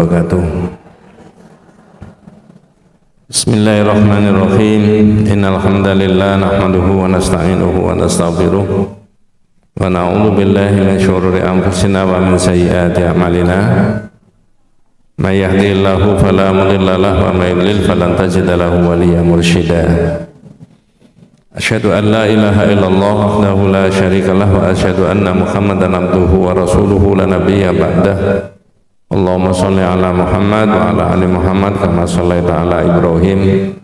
wabarakatuh. Bismillahirrahmanirrahim. Innal hamdalillah nahmaduhu wa nasta'inuhu wa nastaghfiruh wa na'udzu billahi min syururi anfusina wa min sayyiati a'malina. May yahdihillahu fala mudilla lahu wa may yudlil falan tajida lahu waliyyan mursyida. Asyhadu an la ilaha illallah wahdahu la syarika lahu wa asyhadu anna Muhammadan abduhu wa rasuluhu la nabiyya ba'dah. Allahumma sholli ala Muhammad wa ala ali Muhammad kama shallaita ala Ibrahim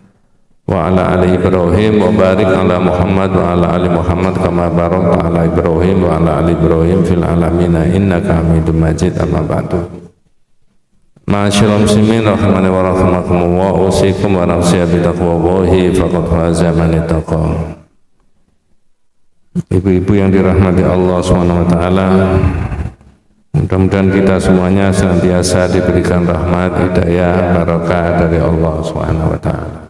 wa ala ali Ibrahim wa barik ala Muhammad wa ala ali Muhammad kama barakta ala Ibrahim wa ala ali Ibrahim fil alamin innaka Hamidum Majid. Amma ba'du. Ma'asyiral muslimin rahimani wa rahimakumullah, usikum wa nafsi bi taqwallahi faqad faza man ittaqa. Ibu-ibu yang dirahmati Allah Subhanahu wa taala, mudah-mudahan kita semuanya senantiasa diberikan rahmat, hidayah, barakah dari Allah Subhanahu wa taala.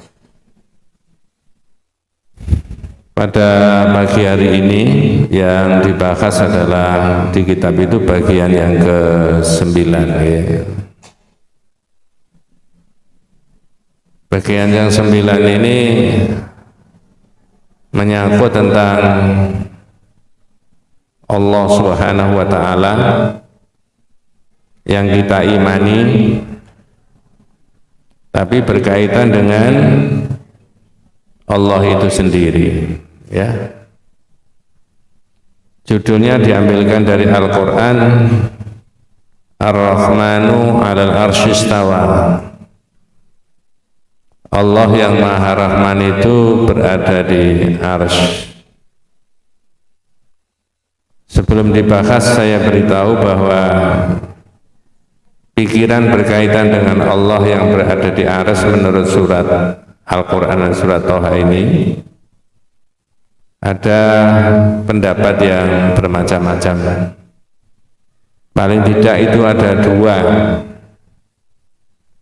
Pada pagi hari ini yang dibahas adalah di kitab itu bagian yang ke-9 ya. Bagian yang 9 ini menyangkut tentang Allah Subhanahu wa taala yang kita imani, tapi berkaitan dengan Allah itu sendiri ya. Judulnya diambilkan dari Al-Quran, Ar-Rahmanu 'alal arsy istawa. Allah yang Maha Rahman itu berada di arsy. Sebelum dibahas saya beritahu bahwa pikiran berkaitan dengan Allah yang berada di arsy menurut surat Al-Quran dan surat Toha ini ada pendapat yang bermacam-macam. Paling tidak itu ada dua.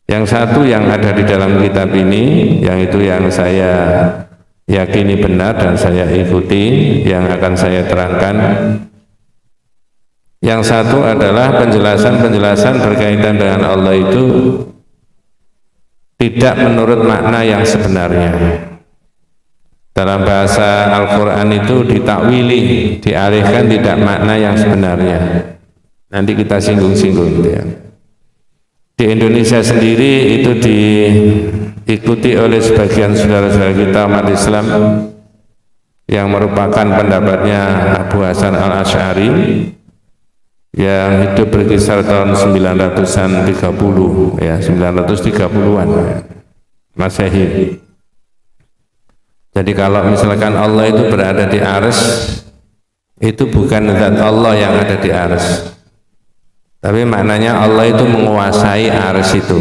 Yang satu yang ada di dalam kitab ini, yang itu yang saya yakini benar dan saya ikuti, yang akan saya terangkan. Yang satu adalah penjelasan-penjelasan berkaitan dengan Allah itu tidak menurut makna yang sebenarnya. Dalam bahasa Al-Quran itu ditakwili, dialihkan tidak makna yang sebenarnya. Nanti kita singgung-singgung ya. Di Indonesia sendiri itu diikuti oleh sebagian saudara-saudara kita umat Islam yang merupakan pendapatnya Abu Hasan Al-Asy'ari yang hidup berkisar tahun 930 ya, 930-an Masehi. Jadi kalau misalkan Allah itu berada di arsy, itu bukan zat Allah yang ada di arsy, tapi maknanya Allah itu menguasai arsy itu.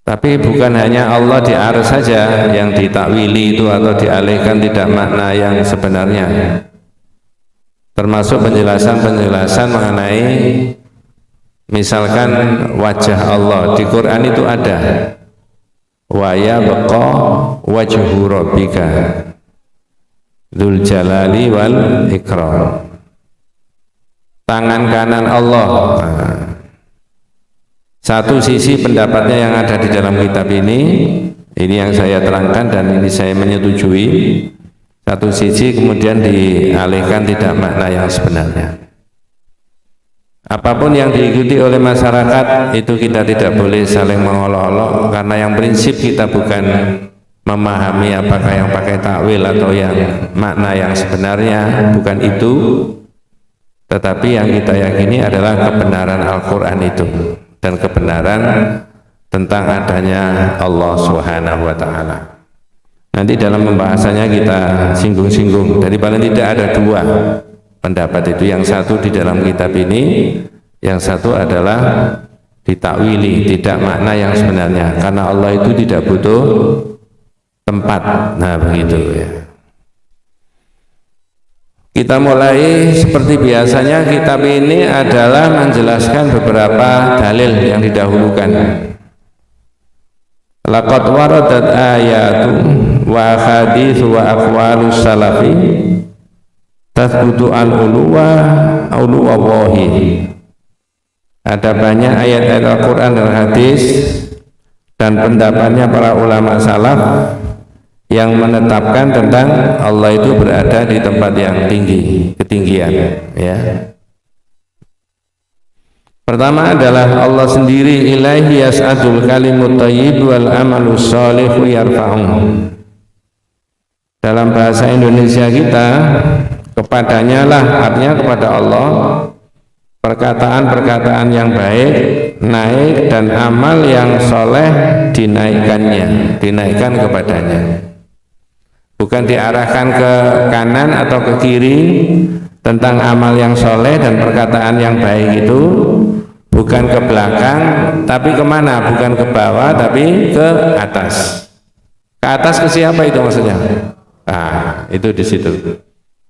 Tapi bukan hanya Allah di arsy saja yang ditakwili itu atau dialihkan tidak makna yang sebenarnya. Termasuk penjelasan-penjelasan mengenai misalkan wajah Allah di Quran itu ada. Wa yabqa wajhu rabbika dzul jalali wal ikram. Tangan kanan Allah. Satu sisi pendapatnya yang ada di dalam kitab ini yang saya terangkan dan ini saya menyetujui. Satu sisi kemudian dialihkan tidak makna yang sebenarnya. Apapun yang diikuti oleh masyarakat itu kita tidak boleh saling mengolok-olok, karena yang prinsip kita bukan memahami apakah yang pakai takwil atau yang makna yang sebenarnya, bukan itu. Tetapi yang kita yakini adalah kebenaran Al-Quran itu dan kebenaran tentang adanya Allah Subhanahu wa ta'ala. Nanti dalam pembahasannya kita singgung-singgung. Dari paling tidak ada dua pendapat itu. Yang satu di dalam kitab ini, yang satu adalah ditakwili, tidak makna yang sebenarnya. Karena Allah itu tidak butuh tempat. Nah begitu ya. Kita mulai seperti biasanya. Kitab ini adalah menjelaskan beberapa dalil yang didahulukan. Laqad waradat ayatu wa hadits wa aqwalus salafi tathbutu al-uluwa wahi Ada banyak ayat-ayat Al-Quran dan hadis dan pendapatnya para ulama salaf yang menetapkan tentang Allah itu berada di tempat yang tinggi, ketinggian, ya. Pertama adalah Allah sendiri, ilaihi yas'adul kalimut thayyib wal amalus shalihu yarfa'uh. Dalam bahasa Indonesia kita, kepadanya lah, artinya kepada Allah, perkataan-perkataan yang baik naik dan amal yang soleh dinaikkan kepadanya. Bukan diarahkan ke kanan atau ke kiri tentang amal yang soleh dan perkataan yang baik itu, bukan ke belakang, tapi kemana? Bukan ke bawah, tapi ke atas. Ke atas ke siapa itu maksudnya? Nah, itu di situ.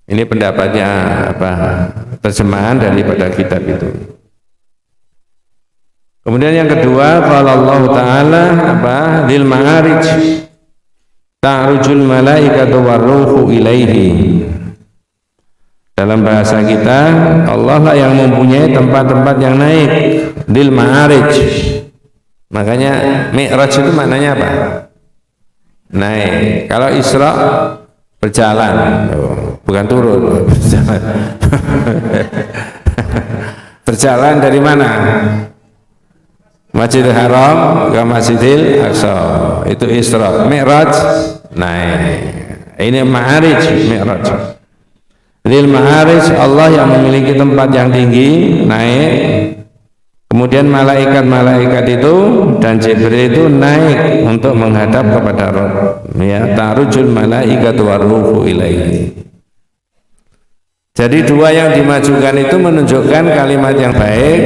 Ini pendapatnya apa? Terjemahan daripada kitab itu. Kemudian yang kedua, qala Allah Ta'ala apa? Lil ma'arij ta'rujul malaikatu warruhu ilaihi. Dalam bahasa kita, Allah lah yang mempunyai tempat-tempat yang naik, lil ma'arij. Makanya mi'raj itu maknanya apa? Naik. Kalau Isra berjalan, bukan turun, berjalan. Berjalan dari mana? Masjidil Haram ke Masjidil Aqsa, itu Isra. Mi'raj naik. Ini ma'arij, mi'raj. Lil ma'arij, Allah yang memiliki tempat yang tinggi, naik. Kemudian malaikat-malaikat itu dan Jibril itu naik untuk menghadap kepada Rabb. Ya, ta'rujul malaikatu warruhu ilaihi. Jadi dua yang dimajukan itu menunjukkan kalimat yang baik,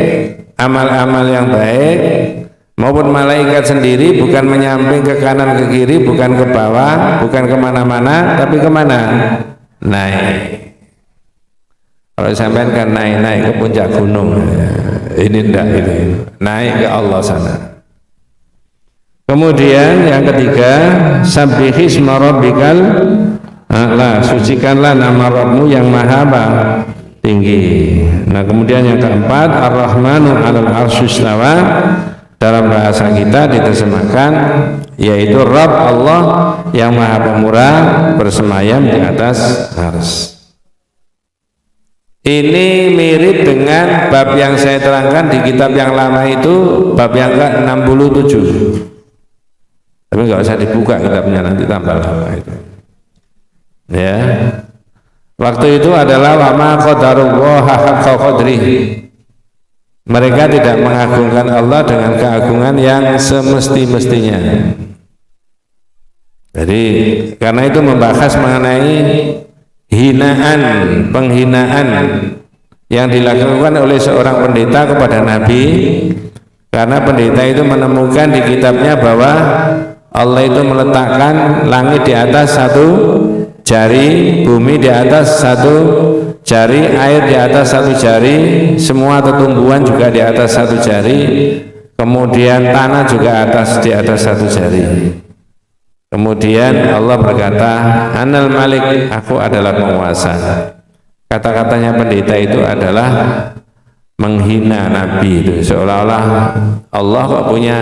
amal-amal yang baik, maupun malaikat sendiri bukan menyamping ke kanan ke kiri, bukan ke bawah, bukan kemana-mana, tapi kemana? Naik. Kalau sampean kan naik ke puncak gunung, ini enggak, itu naik ke Allah sana. Kemudian yang ketiga, sabbihisma rabbikal a'la, sucikanlah nama Rabbmu yang maha tinggi. Nah, kemudian yang keempat, ar-rahmanu 'alal 'arsy istawa, dalam bahasa kita diterjemahkan yaitu Rabb Allah yang maha pemurah bersemayam di atas arsy. Ini mirip dengan bab yang saya terangkan di kitab yang lama itu, bab yang ke-67. Tapi nggak usah dibuka kitabnya, nanti tambah lama itu. Ya. Waktu itu adalah wama qadarullah haqqa qadrih. Mereka tidak mengagungkan Allah dengan keagungan yang semesti-mestinya. Jadi karena itu membahas mengenai penghinaan yang dilakukan oleh seorang pendeta kepada Nabi, karena pendeta itu menemukan di kitabnya bahwa Allah itu meletakkan langit di atas satu jari, bumi di atas satu jari, air di atas satu jari, semua tumbuhan juga di atas satu jari, kemudian tanah juga di atas satu jari. Kemudian Allah berkata, Anal Malik, aku adalah penguasa. Kata-katanya pendeta itu adalah menghina Nabi itu, seolah-olah Allah kok punya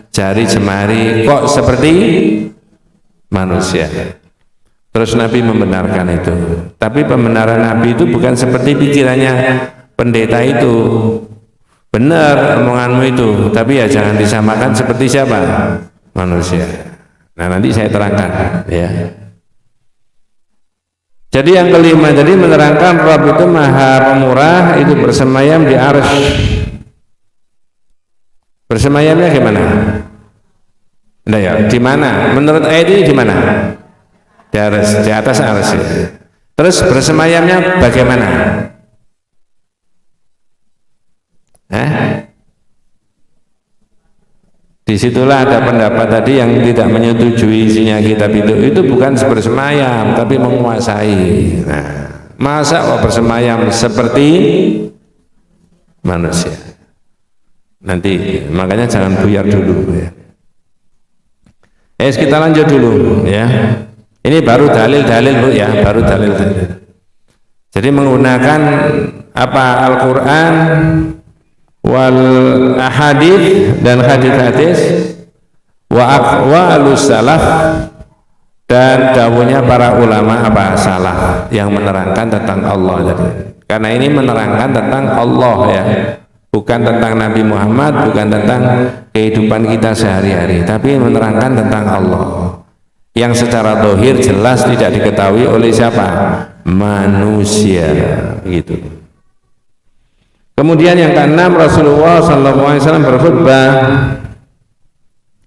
jari jemari, kok seperti manusia. Terus Nabi membenarkan itu. Tapi pembenaran Nabi itu bukan seperti pikirannya pendeta itu. Benar omonganmu itu, tapi ya jangan disamakan seperti siapa? Manusia. Nah, nanti saya terangkan, ya. Jadi yang kelima tadi menerangkan Rabb itu maha pemurah, itu bersemayam di arsy. Bersemayamnya gimana? Nah, ya, di mana? Menurut ayat ini di mana? Di atas arsy. Terus bersemayamnya bagaimana? Disitulah ada pendapat tadi yang tidak menyetujui isinya kitab itu bukan bersemayam tapi menguasai. Nah, masa kok bersemayam seperti manusia? Nanti makanya jangan buyar dulu, ya. Kita lanjut dulu, ya. Ini baru dalil-dalil, Bu, ya, baru dalil-dalil. Jadi menggunakan apa Al-Qur'an wal ahadits dan hadis-hadis, wa aqwalus salaf dan dawuhnya para ulama apa salaf yang menerangkan tentang Allah tadi. Karena ini menerangkan tentang Allah ya, bukan tentang Nabi Muhammad, bukan tentang kehidupan kita sehari-hari, tapi menerangkan tentang Allah yang secara zahir jelas tidak diketahui oleh siapa? Manusia gitu. Kemudian yang keenam, Rasulullah SAW berkhutbah.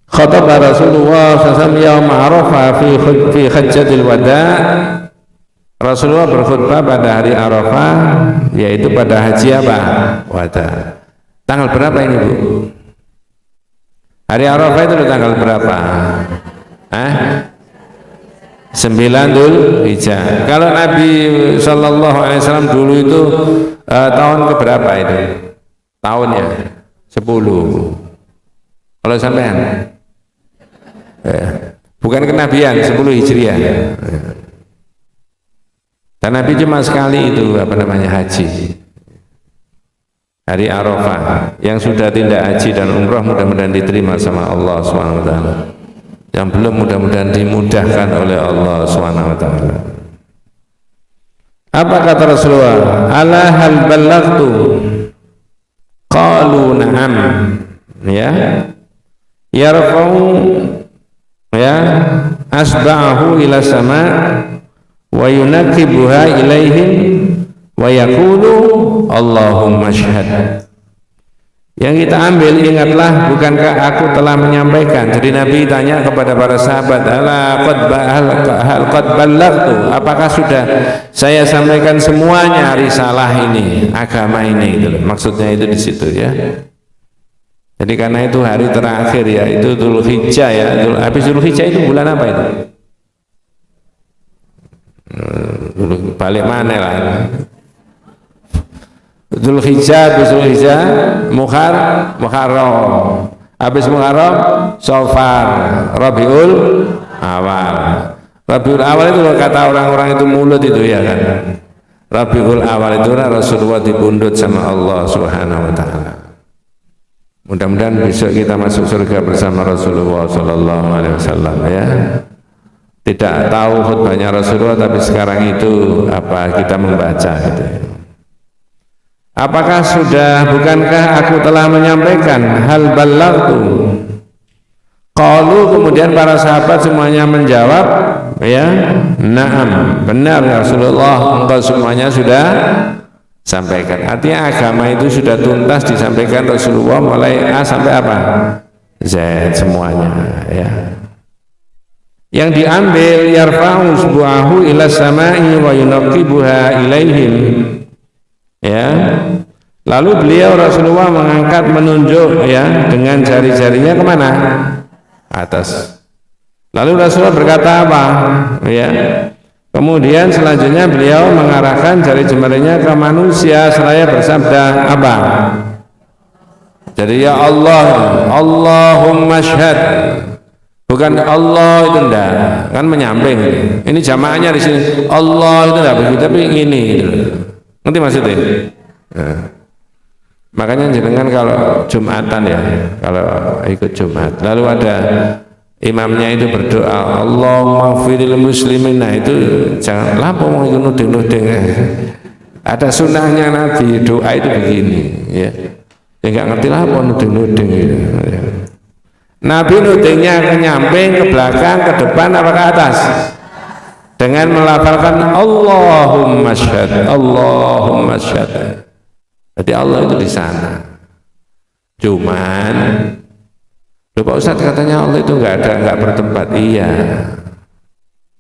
Khataba Rasulullah SAW yaum Arafah fi hajjatil wada. Rasulullah berkhutbah pada hari Arafah, yaitu pada haji apa? Wada. Tanggal berapa ini Bu? Hari Arafah itu tanggal berapa? 9 Dzulhijjah. Kalau Nabi SAW dulu itu tahun keberapa itu? Tahunnya 10. Kalau sampean bukan kenabian 10 Hijriah. Dan Nabi cuma sekali itu haji. Hari Arafah. Yang sudah tindak haji dan umrah mudah-mudahan diterima sama Allah SWT. Yang belum mudah-mudahan dimudahkan oleh Allah SWT. Apa kata Rasulullah? Ala hal ballaghtu? Qalu na'am. Ya. Yarfa'u ya asba'ahu ila sama wa yunakibuha ilaihim wa yaqulu Allahumma syahad. Yang kita ambil, ingatlah, bukankah aku telah menyampaikan? Jadi Nabi tanya kepada para sahabat, hal qad ballaghtu, apakah sudah saya sampaikan semuanya risalah ini, agama ini gitu loh. Maksudnya itu di situ ya. Jadi karena itu hari terakhir ya, itu Dzulhijjah ya. Habis Dzulhijjah itu bulan apa itu? Balik mana lah. Dzulhijjah, Muharram, habis Muharram, Safar, Rabiul Awal. Rabiul Awal itu kata orang-orang itu mulut itu ya kan. Rabiul Awal itu Rasulullah dipundut sama Allah Subhanahu wa taala. Mudah-mudahan besok kita masuk surga bersama Rasulullah Sallallahu Alaihi Wasallam ya. Tidak tahu khutbahnya Rasulullah, tapi sekarang itu apa kita membaca gitu. Apakah sudah, bukankah aku telah menyampaikan? Hal ballaghtu? Qalu, kemudian para sahabat semuanya menjawab ya, na'am, benar ya Rasulullah, engkau semuanya sudah sampaikan. Artinya agama itu sudah tuntas disampaikan Rasulullah mulai A sampai apa? Z semuanya ya. Yang diambil yarfa'u usbu'ahu ila samai wa yunaqibuha ilaihim ya. Lalu beliau Rasulullah mengangkat, menunjuk ya dengan jari-jarinya kemana? Atas. Lalu Rasulullah berkata apa? Ya. Kemudian selanjutnya beliau mengarahkan jari jemarinya ke manusia seraya bersabda apa? Jadi ya Allah, Allahumma syhad. Bukan Allah itu enggak, kan menyamping. Ini jamaahnya di sini. Allah itu enggak begitu, tapi ini gitu. Ngerti maksudnya? Nah. Makanya jenengan kalau Jumatan ya, kalau ikut Jumat, lalu ada imamnya itu berdoa Allahumma firil muslimin, nah itu jangan lapo mau ikut nuding-nuding. Ada sunnahnya Nabi, doa itu begini ya. Ya nggak ngerti lapo nuding-nuding ya. Nabi nudingnya ke nyamping, ke belakang, ke depan, apa ke atas? Dengan melafalkan Allahumma syahad, Allahumma syahad. Jadi Allah itu di sana. Cuman Pak Ustadz katanya Allah itu nggak bertempat. Iya.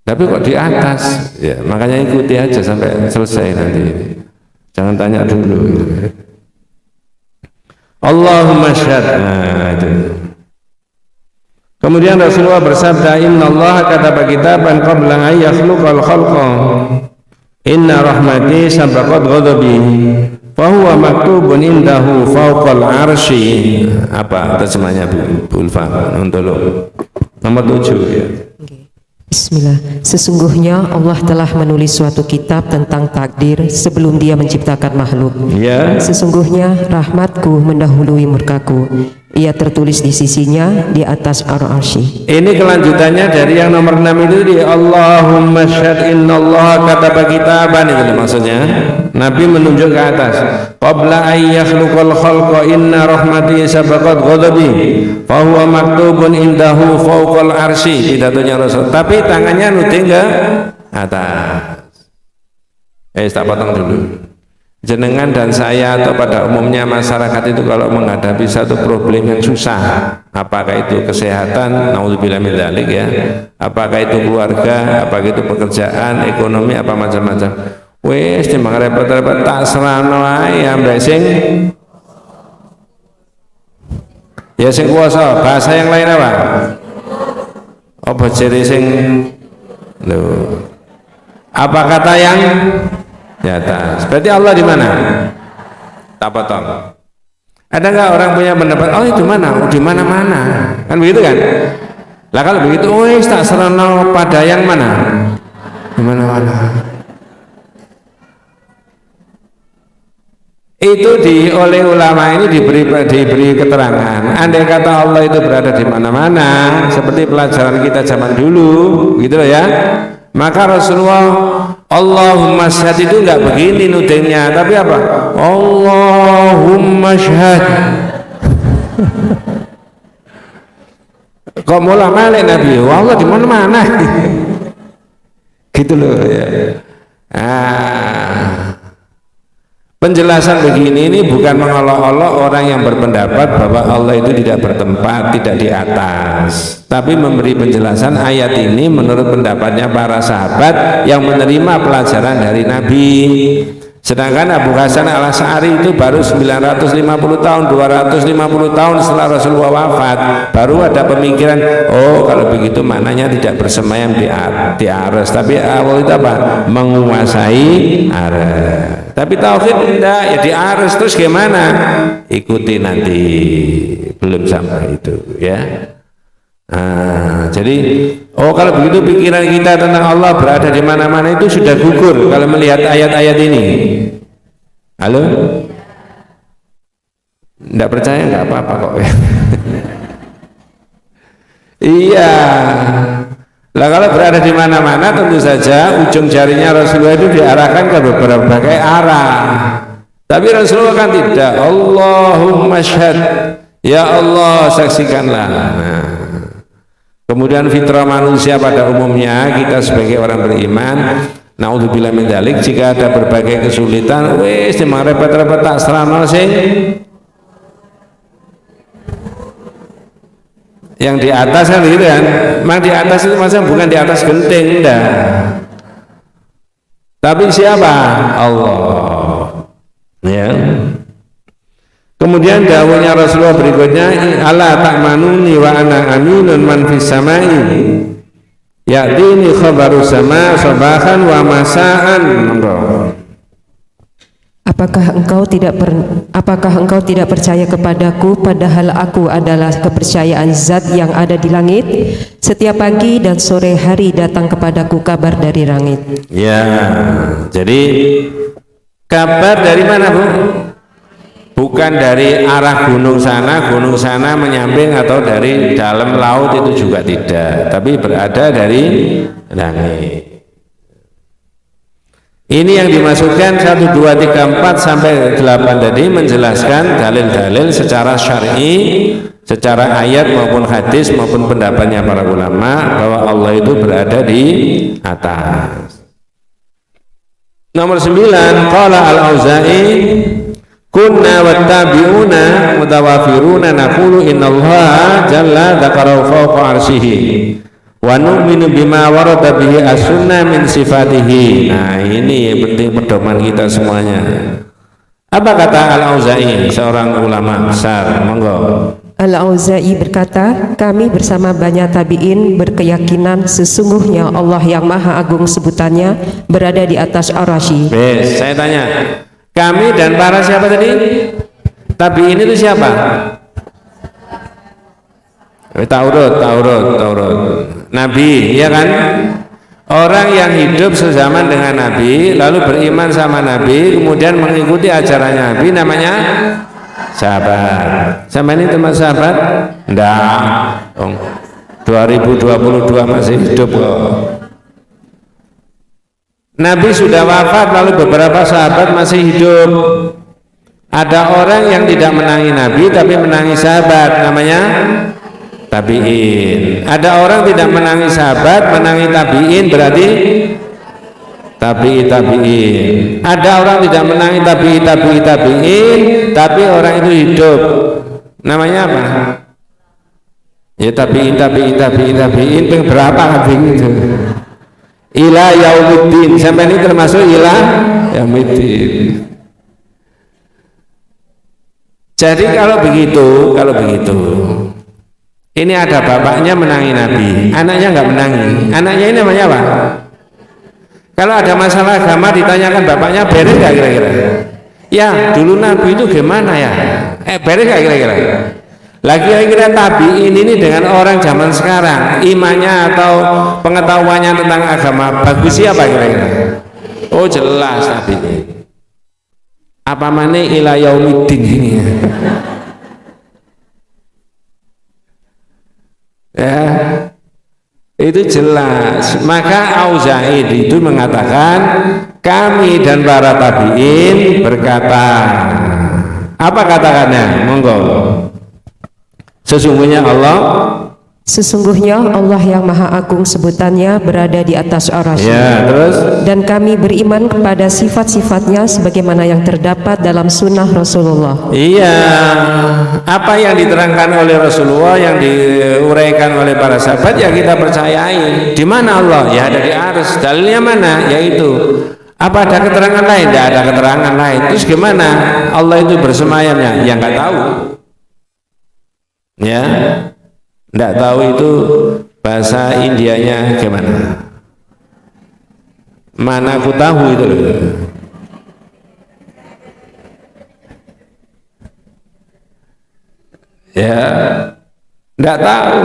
Tapi kok di atas? Ya, makanya ikuti aja sampai selesai nanti. Jangan tanya dulu. Allahumma syahad. Nah, itu. Kemudian Rasulullah bersabda, Inna Allah kataba kitaban qabla an yakhluqal khalqa. Inna rahmati sabaqat ghadabi. Fahuwa maktubun indahu fawqal arsy. Apa terjemahnya Bu Ulfa? Untuk nomor 7 ya. Bismillah. Sesungguhnya Allah telah menulis suatu kitab tentang takdir sebelum Dia menciptakan makhluk. Ya. Sesungguhnya rahmatku mendahului murkaku. Ia tertulis di sisinya di atas ar-arsy. Ini kelanjutannya dari yang nomor 6 itu di Allahumma syahad innallaha kataba kitaban, itu maksudnya. Nabi menunjuk ke atas. Qabla ay yakhluqal khalqa inna rahmati sabaqat ghadabi fa huwa maktubun indahu fawqal arsy. Pidatonya Rasul. Tapi tangannya nuding ke atas. Tak potong dulu. Jenengan dan saya atau pada umumnya masyarakat itu kalau menghadapi satu problem yang susah, apakah itu kesehatan, naudzubillah min dzalik ya, apakah itu keluarga, apakah itu pekerjaan, ekonomi, apa macam-macam. Wes timbang repot-repot tak serano ae ambek sing ya sing kuasa. Bahasa yang lain apa? Apa jere sing lho. Apa kata yang di atas? Berarti Allah di mana? Tak potong. Ada nggak orang punya pendapat? Oh itu mana? Oh, di mana-mana. Kan begitu kan? Lah kalau begitu, oh tak serana pada yang mana? Di mana-mana. Itu oleh ulama ini diberi keterangan. Andai kata Allah itu berada di mana-mana, seperti pelajaran kita zaman dulu, gitu loh ya. Maka Rasulullah Allahumma syahad itu enggak begini nudingnya, tapi apa? Allahumma syahad. Kok mulai malik Nabi? Allah di mana-mana. Gitu loh ya. Penjelasan begini ini bukan mengolok-olok orang yang berpendapat bahwa Allah itu tidak bertempat, tidak di atas, tapi memberi penjelasan ayat ini menurut pendapatnya para sahabat yang menerima pelajaran dari Nabi. Sedangkan Abu Hasan al-Asy'ari itu baru 950 tahun, 250 tahun setelah Rasulullah wafat, baru ada pemikiran, oh kalau begitu maknanya tidak bersemayam di aras, tapi Allah itu apa? Menguasai aras. Tapi tauhid enggak, ya di aras. Terus gimana? Ikuti nanti, belum sampai itu ya. Jadi kalau begitu pikiran kita tentang Allah berada di mana-mana itu sudah gugur kalau melihat ayat-ayat ini. Halo? Enggak percaya enggak apa-apa kok ya. Iya. Lah kalau berada di mana-mana tentu saja ujung jarinya Rasulullah itu diarahkan ke berbagai arah. Tapi Rasulullah kan tidak. Allahumma syahad. Ya Allah saksikanlah. Kemudian fitrah manusia pada umumnya, kita sebagai orang beriman, naudzubillah min dzalik, jika ada berbagai kesulitan, wis memang repot-repot tak serana sing yang di atas kan gitu kan. Memang di atas itu maksudnya bukan di atas genting, enggak. Tapi siapa? Allah. Ya. Kemudian dawuhnya Rasulullah berikutnya, ala ta'manuni wa ana aminun man fis samai ya'tini khabaru sama sabahan wa masaan. Apakah engkau tidak percaya kepadaku padahal aku adalah kepercayaan zat yang ada di langit? Setiap pagi dan sore hari datang kepadaku kabar dari langit. Ya, jadi kabar dari mana, Bu? Bukan dari arah gunung sana menyamping, atau dari dalam laut, itu juga tidak, tapi berada dari langit. Ini yang dimaksudkan 1, 2, 3, 4 sampai 8 tadi, menjelaskan dalil-dalil secara syar'i, secara ayat maupun hadis maupun pendapatnya para ulama bahwa Allah itu berada di atas. Nomor 9, qala al-Auza'i kunna wattabi'una mutawafiruna naqulu innallaha jalla dzakara fawqa arsyihi wa nu'minu bima warada bihi as-sunnah min sifatihi. Nah, ini yang penting pedoman kita semuanya. Apa kata Al-Auza'i, seorang ulama besar? Monggo. Al-Auza'i berkata, kami bersama banyak tabi'in berkeyakinan sesungguhnya Allah yang maha agung sebutannya berada di atas ar-Rasy. Saya tanya, kami dan para siapa tadi? Tabi'in itu siapa? Taurut. Nabi, ya kan? Orang yang hidup sezaman dengan Nabi, lalu beriman sama Nabi, kemudian mengikuti ajaran Nabi, namanya sahabat. Sama ini teman sahabat? Enggak. 2022 masih hidup kok. Nabi sudah wafat, lalu beberapa sahabat masih hidup. Ada orang yang tidak menangi Nabi tapi menangi sahabat, namanya tabi'in. Ada orang tidak menangi sahabat, menangi tabi'in, berarti tabi'in. Ada orang tidak menangi tabi'in, tapi orang itu hidup, namanya apa? Ya tabi'in ping berapa tabi'in itu? Ila yaumiddin. Sampai ini termasuk ila yaumiddin. Jadi kalau begitu, ini ada bapaknya menangi Nabi, anaknya nggak menangi. Anaknya ini namanya apa? Kalau ada masalah agama ditanyakan bapaknya, beres nggak kira-kira? Ya, dulu Nabi itu gimana ya? Beres nggak kira-kira? Lagi kira-kira tabi'in ini dengan orang zaman sekarang, imannya atau pengetahuannya tentang agama bagus siapa kira-kira? Oh jelas tabi'in. Apa mana ila yaumiddin ini ya, itu jelas. Maka Auza'i itu mengatakan, kami dan para tabi'in berkata, apa katakannya? Monggo. Sesungguhnya Allah yang Maha Agung sebutannya berada di atas arasy. Ya, terus? Dan kami beriman kepada sifat-sifatnya sebagaimana yang terdapat dalam sunnah Rasulullah. Iya, apa yang diterangkan oleh Rasulullah, yang diuraikan oleh para sahabat, ya kita percayai. Di mana Allah? Ya ada di arsy. Dalilnya mana? Yaitu apa, ada keterangan lain? Tidak ada keterangan lain. Terus gimana Allah itu bersemayamnya? Ya nggak tahu. Ya. Tidak tahu itu bahasa Indianya gimana? Mana aku tahu itu. Ya, tidak tahu.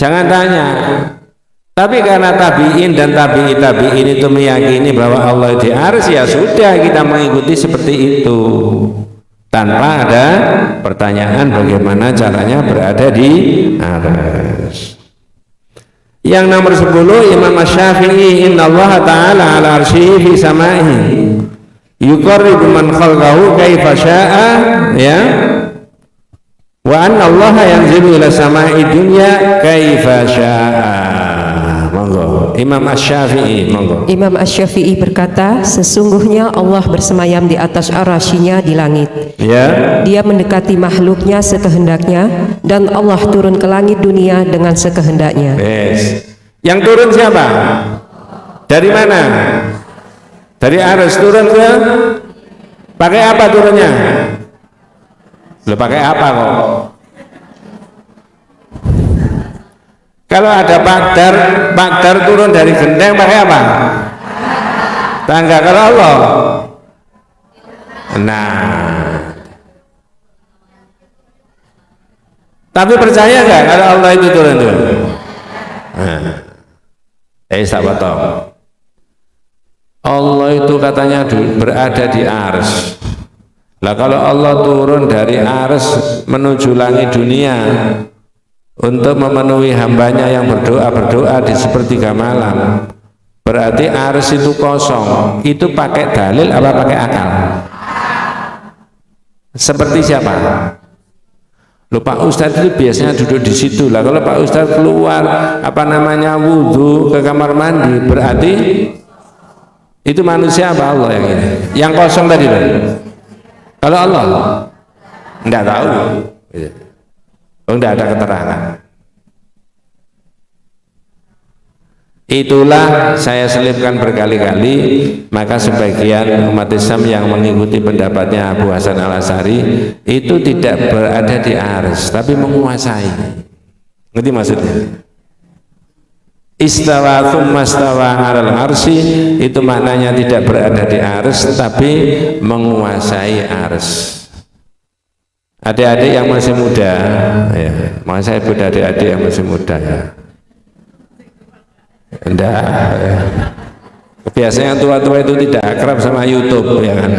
Jangan tanya. Tapi karena tabi'in dan tabi'in itu meyakini bahwa Allah di arsy, ya sudah kita mengikuti seperti itu. Tanpa ada pertanyaan bagaimana caranya berada di arsy. Yang nomor 10, Imam Asy-Syafi'i, innallaha ta'ala ala arsyihi fi sama'ihi yuqarribu man khalqahu kaifa syaa, ya, wa anna allaha yanzilu ila sama'i dunya kaifa syaa. Monggo Imam Asy-Syafi'i, monggo. Imam Asy-Syafi'i berkata, sesungguhnya Allah bersemayam di atas arasy-Nya di langit. Ya. Dia mendekati makhluknya sekehendaknya, dan Allah turun ke langit dunia dengan sekehendaknya. Yes. Yang turun siapa? Dari mana? Dari arsy turun ke? Pakai apa turunnya? Lo pakai apa kok? Kalau ada Pakdar turun dari genteng pakai apa? Tangga. Kalau Allah, nah, tapi percaya nggak kalau Allah itu turun? Sahabat, Allah itu katanya berada di arsy. Lah kalau Allah turun dari arsy menuju langit dunia untuk memenuhi hambanya yang berdoa di sepertiga malam, berarti arsy itu kosong. Itu pakai dalil apa pakai akal? Seperti siapa? Loh, Pak Ustadz itu biasanya duduk di situ lah. Kalau Pak Ustadz keluar wudhu ke kamar mandi, berarti itu manusia apa Allah yang ini? Yang kosong tadi loh. Kalau Allah enggak tahu. Tidak ada keterangan. Itulah saya selipkan berkali-kali. Maka sebagian umat Islam yang mengikuti pendapatnya Abu Hasan Al-Asy'ari itu tidak berada di arsy tapi menguasai. Ngerti maksudnya? Istawa tsumma stawa 'alal arsy, itu maknanya tidak berada di arsy tapi menguasai arsy. Adik-adik yang masih muda, ya, mau saya buat adik-adik yang masih muda, ya. Enggak. Biasanya tua-tua itu tidak akrab sama YouTube, ya kan?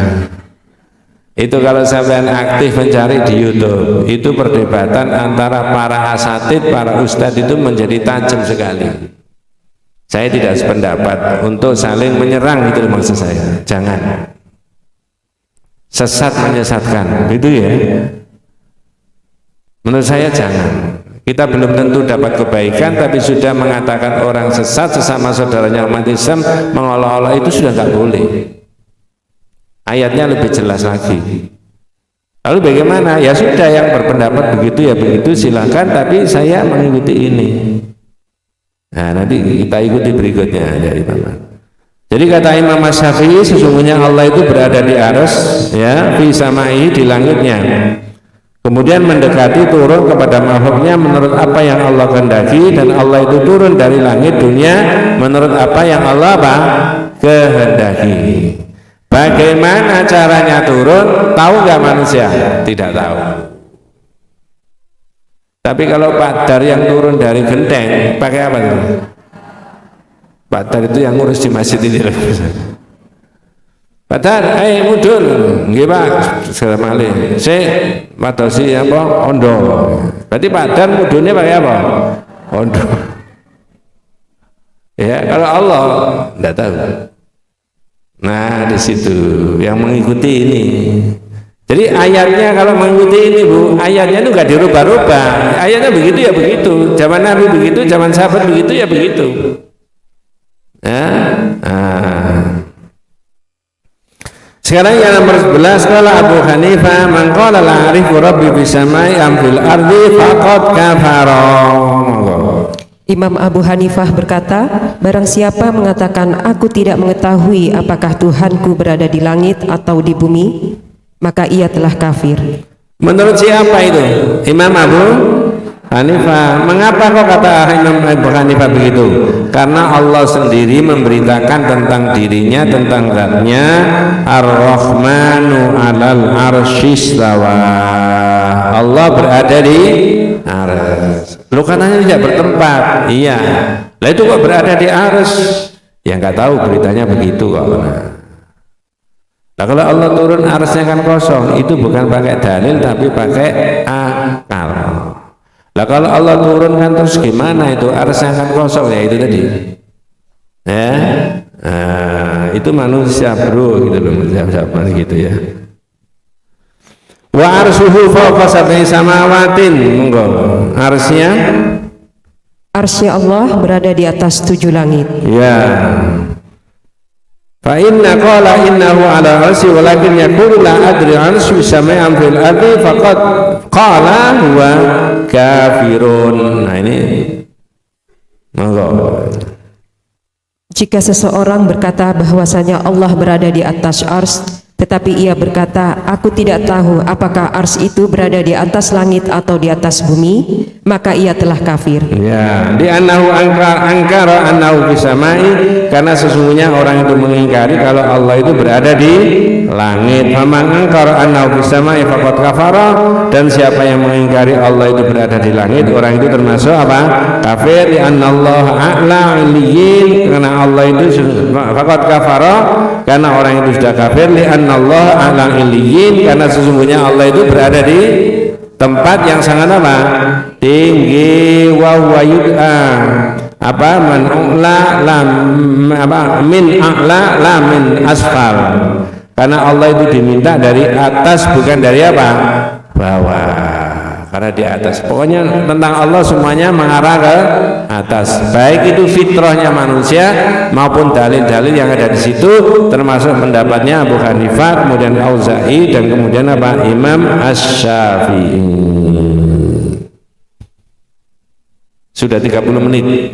Itu kalau sampean aktif mencari di YouTube, itu perdebatan antara para asatid, para ustadz itu menjadi tajam sekali. Saya tidak sependapat untuk saling menyerang, itu maksud saya. Jangan. Sesat menyesatkan, itu ya. Menurut saya jangan. Kita belum tentu dapat kebaikan, tapi sudah mengatakan orang sesat sesama saudaranya umat Islam, mengolok-olok itu sudah tak boleh. Ayatnya lebih jelas lagi. Lalu bagaimana? Ya sudah, yang berpendapat begitu ya begitu, silakan, tapi saya mengikuti ini. Nah, nanti kita ikuti berikutnya dari Imam. Jadi kata Imam Syafi'i, sesungguhnya Allah itu berada di arsy, ya, fi samai, di langitnya. Kemudian mendekati turun kepada makhluknya menurut apa yang Allah kehendaki, dan Allah itu turun dari langit dunia menurut apa yang Allah kehendaki. Bagaimana caranya turun? Tahu nggak manusia? Tidak tahu. Tapi kalau Pak Dar yang turun dari genteng pakai apa itu? Pak Dar itu yang ngurus di masjid ini. Pak Dar, mudun, nggih Pak, salam alih. Madosi apa? Ondo. Berarti Pak Dar mudunnya pakai apa? Ondo. Ya, kalau Allah enggak tahu. Nah, di situ yang mengikuti ini. Jadi ayatnya kalau mengikuti ini, Bu, ayatnya itu enggak dirubah-rubah. Ayatnya begitu ya begitu. Zaman Nabi begitu, zaman sahabat begitu ya begitu. Sekarang yang nomor 11, kalau Abu Hanifah, man qala la a'rifu rabbi bisamai am fil ardi faqad kafara. Imam Abu Hanifah berkata, barang siapa mengatakan aku tidak mengetahui apakah Tuhanku berada di langit atau di bumi, maka ia telah kafir. Menurut siapa itu? Imam Abu Hanifah. Mengapa kok kata Imam Abu Hanifah begitu? Karena Allah sendiri memberitakan tentang dirinya, tentang zatnya, Ar-Rahmanu 'alal arsyistawa. Allah berada di arsy. Lu katanya tidak bertempat. Iya. Lah itu kok berada di arsy? Ya nggak tahu, beritanya begitu kok. Nah, kalau Allah turun arsy-nya kan kosong, itu bukan pakai dalil tapi pakai akal. Lah kalau Allah turun kan terus gimana itu? Arsy-nya kan kosong, ya itu tadi. Ya. Itu manusia, Bro, gitu loh, manusia gitu ya. Wa arsyuhu fawqa sab'i samawatin. Monggo. Arsy-nya? Arsy Allah berada di atas 7 langit. Ya. Fa inna qala innahu ala arsy walakin yaqulu la adri arsy sama'an fil ardi faqad qala huwa kafirun. Nah ini monggo. Jika seseorang berkata bahwasanya Allah berada di atas arsy, tetapi ia berkata, aku tidak tahu apakah arsy itu berada di atas langit atau di atas bumi, maka ia telah kafir. Ya, di annahu angkara annahu bisamai, karena sesungguhnya orang itu mengingkari kalau Allah itu berada di langit. Faman angkara annahu bisamai faqad kafara, dan siapa yang mengingkari Allah itu berada di langit, orang itu termasuk apa? Kafir. Di annallaha a'la 'iliyyin, karena Allah itu faqad kafara, karena orang itu sudah kafir. Li Allah a'la 'iliyyin, karena sesungguhnya Allah itu berada di tempat yang sangat apa? Tinggi. Wa huwa yud'a apa man a'la lam apa min a'la la min asfal, karena Allah itu diminta dari atas bukan dari apa? Bawah. Karena di atas. Pokoknya tentang Allah semuanya mengarah ke atas. Baik itu fitrahnya manusia maupun dalil-dalil yang ada di situ, termasuk pendapatnya Abu Hanifah, kemudian Auza'i, dan kemudian apa? Imam Asy-Syafi'i. Sudah 30 menit.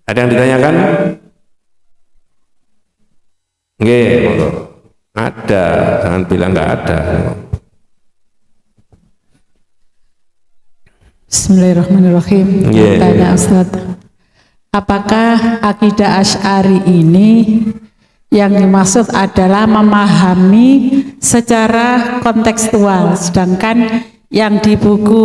Ada yang ditanyakan? Nggih, monggo. Ada, jangan bilang nggak ada. Bismillahirrahmanirrahim. Tanya Ustaz, apakah akidah Asy'ari ini yang dimaksud adalah memahami secara kontekstual, sedangkan yang di buku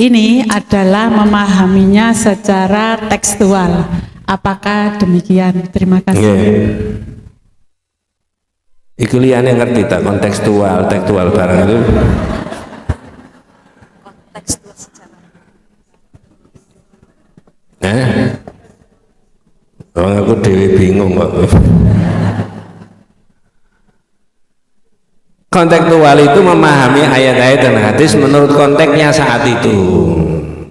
ini adalah memahaminya secara tekstual. Apakah demikian? Terima kasih. Iku liyane ngerti tak kontekstual, tekstual barang itu. Tekstual secara. Aku dewe bingung kok. Kontekstual itu memahami ayat-ayat dan hadis menurut konteksnya saat itu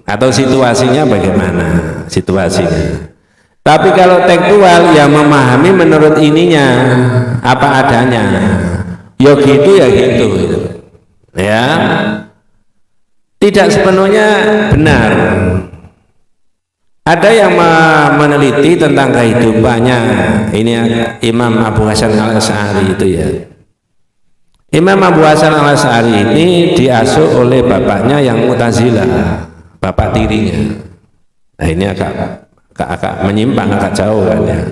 atau situasinya bagaimana situasinya. Tapi kalau tekstual ya memahami menurut ininya apa adanya. Ya gitu ya. Tidak sepenuhnya benar. Ada yang meneliti tentang kehidupannya. Ini Imam Abu Hasan Al-Asy'ari itu ya. Imam Abu Hasan Al-Asy'ari ini diasuh oleh bapaknya yang Mu'tazilah, bapak tirinya. Nah ini agak menyimpang, agak jauh kan ya.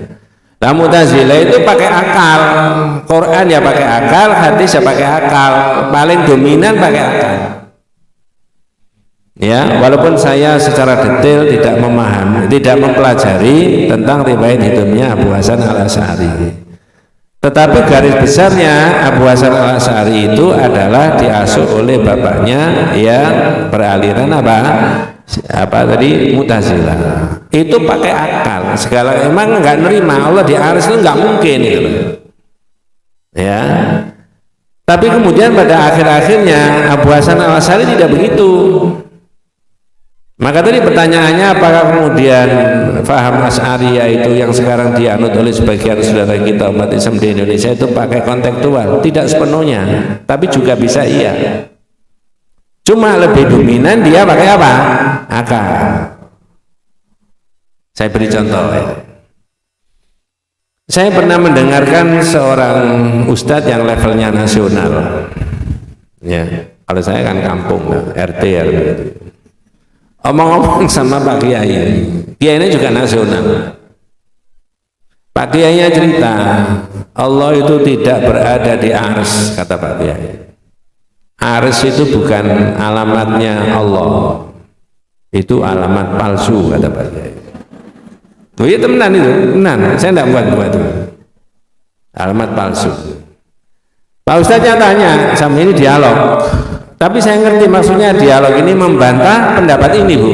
Nah Mu'tazilah itu pakai akal, Quran ya pakai akal, hadis ya pakai akal, paling dominan pakai akal. Ya, walaupun saya secara detail tidak memahami, tidak mempelajari tentang riwayat hidupnya Abu Hasan Al-Asy'ari. Tetapi garis besarnya Abu Hasan Al-Asy'ari itu adalah diasuh oleh bapaknya yang beraliran apa tadi Mu'tazilah. Itu pakai akal segala, emang nggak nerima Allah di arsy itu nggak mungkin gitu. Ya, tapi kemudian pada akhir-akhirnya Abu Hasan Al-Asy'ari tidak begitu. Maka tadi pertanyaannya, apakah kemudian faham Asy'ariyah itu yang sekarang dianut oleh sebagian saudara kita umat Islam di Indonesia itu pakai kontekstual? Tidak sepenuhnya, tapi juga bisa iya. Cuma lebih dominan dia pakai apa? Akal. Saya beri contoh ya. Saya pernah mendengarkan seorang ustadz yang levelnya nasional. Ya, kalau saya kan kampung, RT ya. Omong-omong sama Pak Kiai, Kiai ini juga nasional. Pak Kiainya cerita, Allah itu tidak berada di arsy, kata Pak Kiai. Arsy itu bukan alamatnya Allah, itu alamat palsu, kata Pak Kiai. Oh iya temenan itu, temenan, saya tidak buat itu. Alamat palsu. Pak Ustadznya tanya, sama ini dialog. Tapi saya ngerti maksudnya dialog ini membantah pendapat ini, Bu.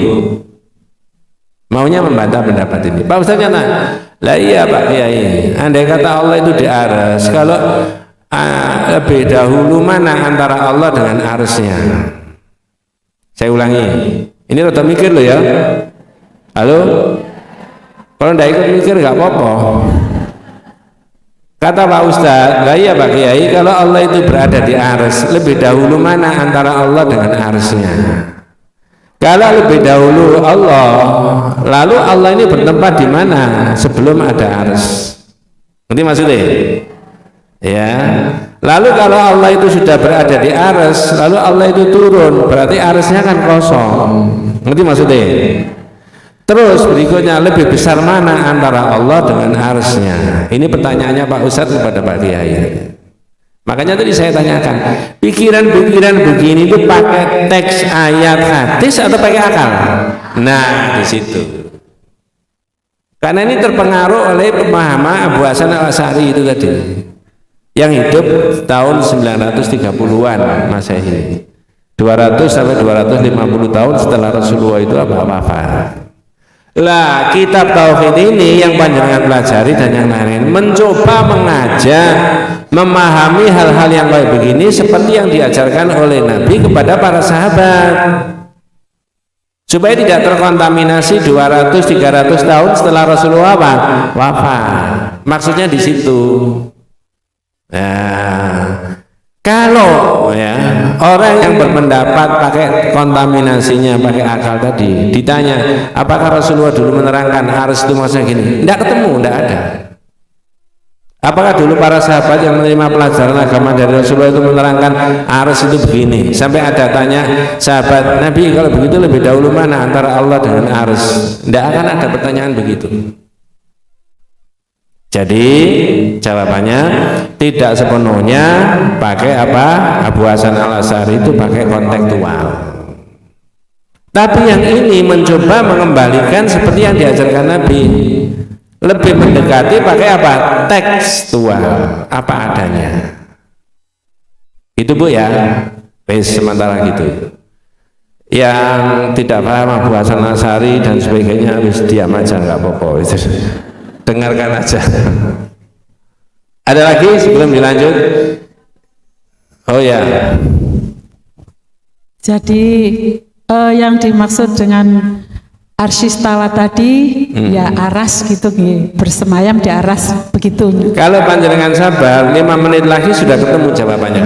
Maunya membantah pendapat ini. Pak Ustaz nanya, lah iya Pak Kiai, andai kata Allah itu di arsy, kalau lebih dahulu mana antara Allah dengan arsy-nya? Saya ulangi, ini rada mikir loh ya. Halo? Kalau ndak ikut mikir nggak apa-apa. Kata Pak Ustadz, lah iya Pak Kiai, kalau Allah itu berada di arsy, lebih dahulu mana antara Allah dengan arsy-nya? Kalau lebih dahulu Allah, lalu Allah ini bertempat di mana sebelum ada arsy? Ngerti maksudnya? Ya. Lalu kalau Allah itu sudah berada di arsy, lalu Allah itu turun, berarti arsy-nya kan kosong. Ngerti maksudnya? Terus berikutnya, lebih besar mana antara Allah dengan arsy-nya? Ini pertanyaannya Pak Ustadz kepada Pak Kiai. Makanya tadi saya tanyakan, pikiran-pikiran begini itu pakai teks ayat hadis atau pakai akal? Nah, di situ. Karena ini terpengaruh oleh pemahaman Abu Hasan Al-Asy'ari itu tadi, yang hidup tahun 930-an Masehi, 200 sampai 250 tahun setelah Rasulullah itu wafat. Lah kitab tauhid ini yang panjenengan pelajari dan yang lain mencoba mengajak memahami hal-hal yang kayak begini seperti yang diajarkan oleh Nabi kepada para sahabat, supaya tidak terkontaminasi 200-300 tahun setelah Rasulullah wafat. Maksudnya di situ. Nah, kalau ya orang yang berpendapat pakai kontaminasinya pakai akal tadi ditanya, apakah Rasulullah dulu menerangkan arsy itu maksudnya gini? Tidak ketemu, tidak ada. Apakah dulu para sahabat yang menerima pelajaran agama dari Rasulullah itu menerangkan arsy itu begini? Sampai ada tanya sahabat, Nabi kalau begitu lebih dahulu mana antara Allah dengan arsy? Tidak akan ada pertanyaan begitu. Jadi jawabannya tidak sepenuhnya pakai apa? Abu Hasan Al-Asy'ari itu pakai kontekstual. Tapi yang ini mencoba mengembalikan seperti yang diajarkan Nabi, lebih mendekati pakai apa? Tekstual, apa adanya. Itu Bu ya, sementara gitu. Yang tidak paham Abu Hasan Asy'ari dan sebagainya harus diam aja, nggak apa-apa, itu dengarkan aja. Ada lagi sebelum dilanjut? Oh ya. Jadi yang dimaksud dengan arsistawa tadi ya aras gitu, bersemayam di aras begitu. Kalau panjenengan sabar 5 menit lagi sudah ketemu jawabannya.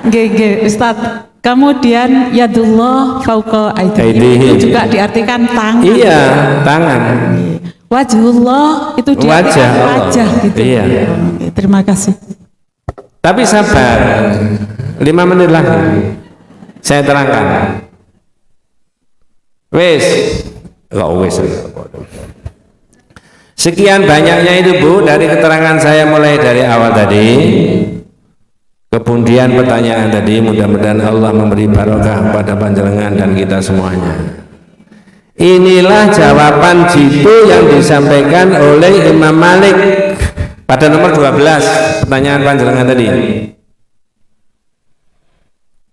Nggih, Ustaz. Kemudian yadullah fauqa aydihim itu juga diartikan tangan. Iya, tangan. Wajhullah itu diartikan wajah gitu. Iya. Terima kasih. Tapi sabar 5 menit lagi saya terangkan. Sekian banyaknya itu Bu dari keterangan saya mulai dari awal tadi. Kemudian pertanyaan tadi, mudah-mudahan Allah memberi barokah pada panjenengan dan kita semuanya. Inilah jawaban jitu yang disampaikan oleh Imam Malik pada nomor 12 pertanyaan panjenengan tadi.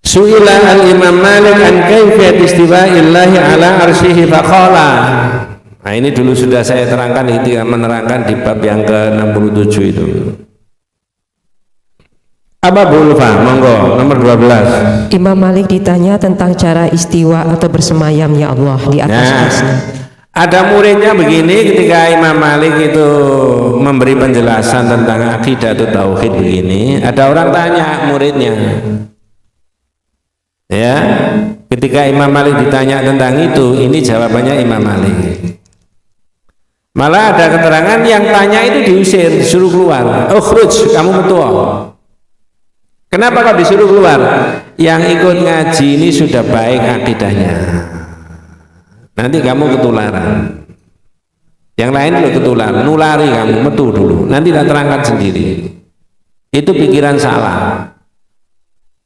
Su'ila al-Imam Malik an kaifiyat istiwa'illahi ala arsyihi faqala. Nah ini dulu sudah saya terangkan, itu menerangkan di bab yang ke-67 itu. Apa Bu Ulfa? Monggo, nomor 12. Imam Malik ditanya tentang cara istiwa atau bersemayam ya Allah di atas arsy. Ada muridnya begini, ketika Imam Malik itu memberi penjelasan tentang akidah atau tauhid begini, ada orang tanya muridnya. Ya, ketika Imam Malik ditanya tentang itu, ini jawabannya Imam Malik. Malah ada keterangan yang tanya itu diusir, disuruh keluar. Ukhruj, kamu metua. Kenapa kok disuruh keluar? Yang ikut ngaji ini sudah baik akidahnya. Nanti kamu ketularan. Yang lain lo ketularan, nulari kamu, metu dulu. Nanti tak terangkan sendiri. Itu pikiran salah.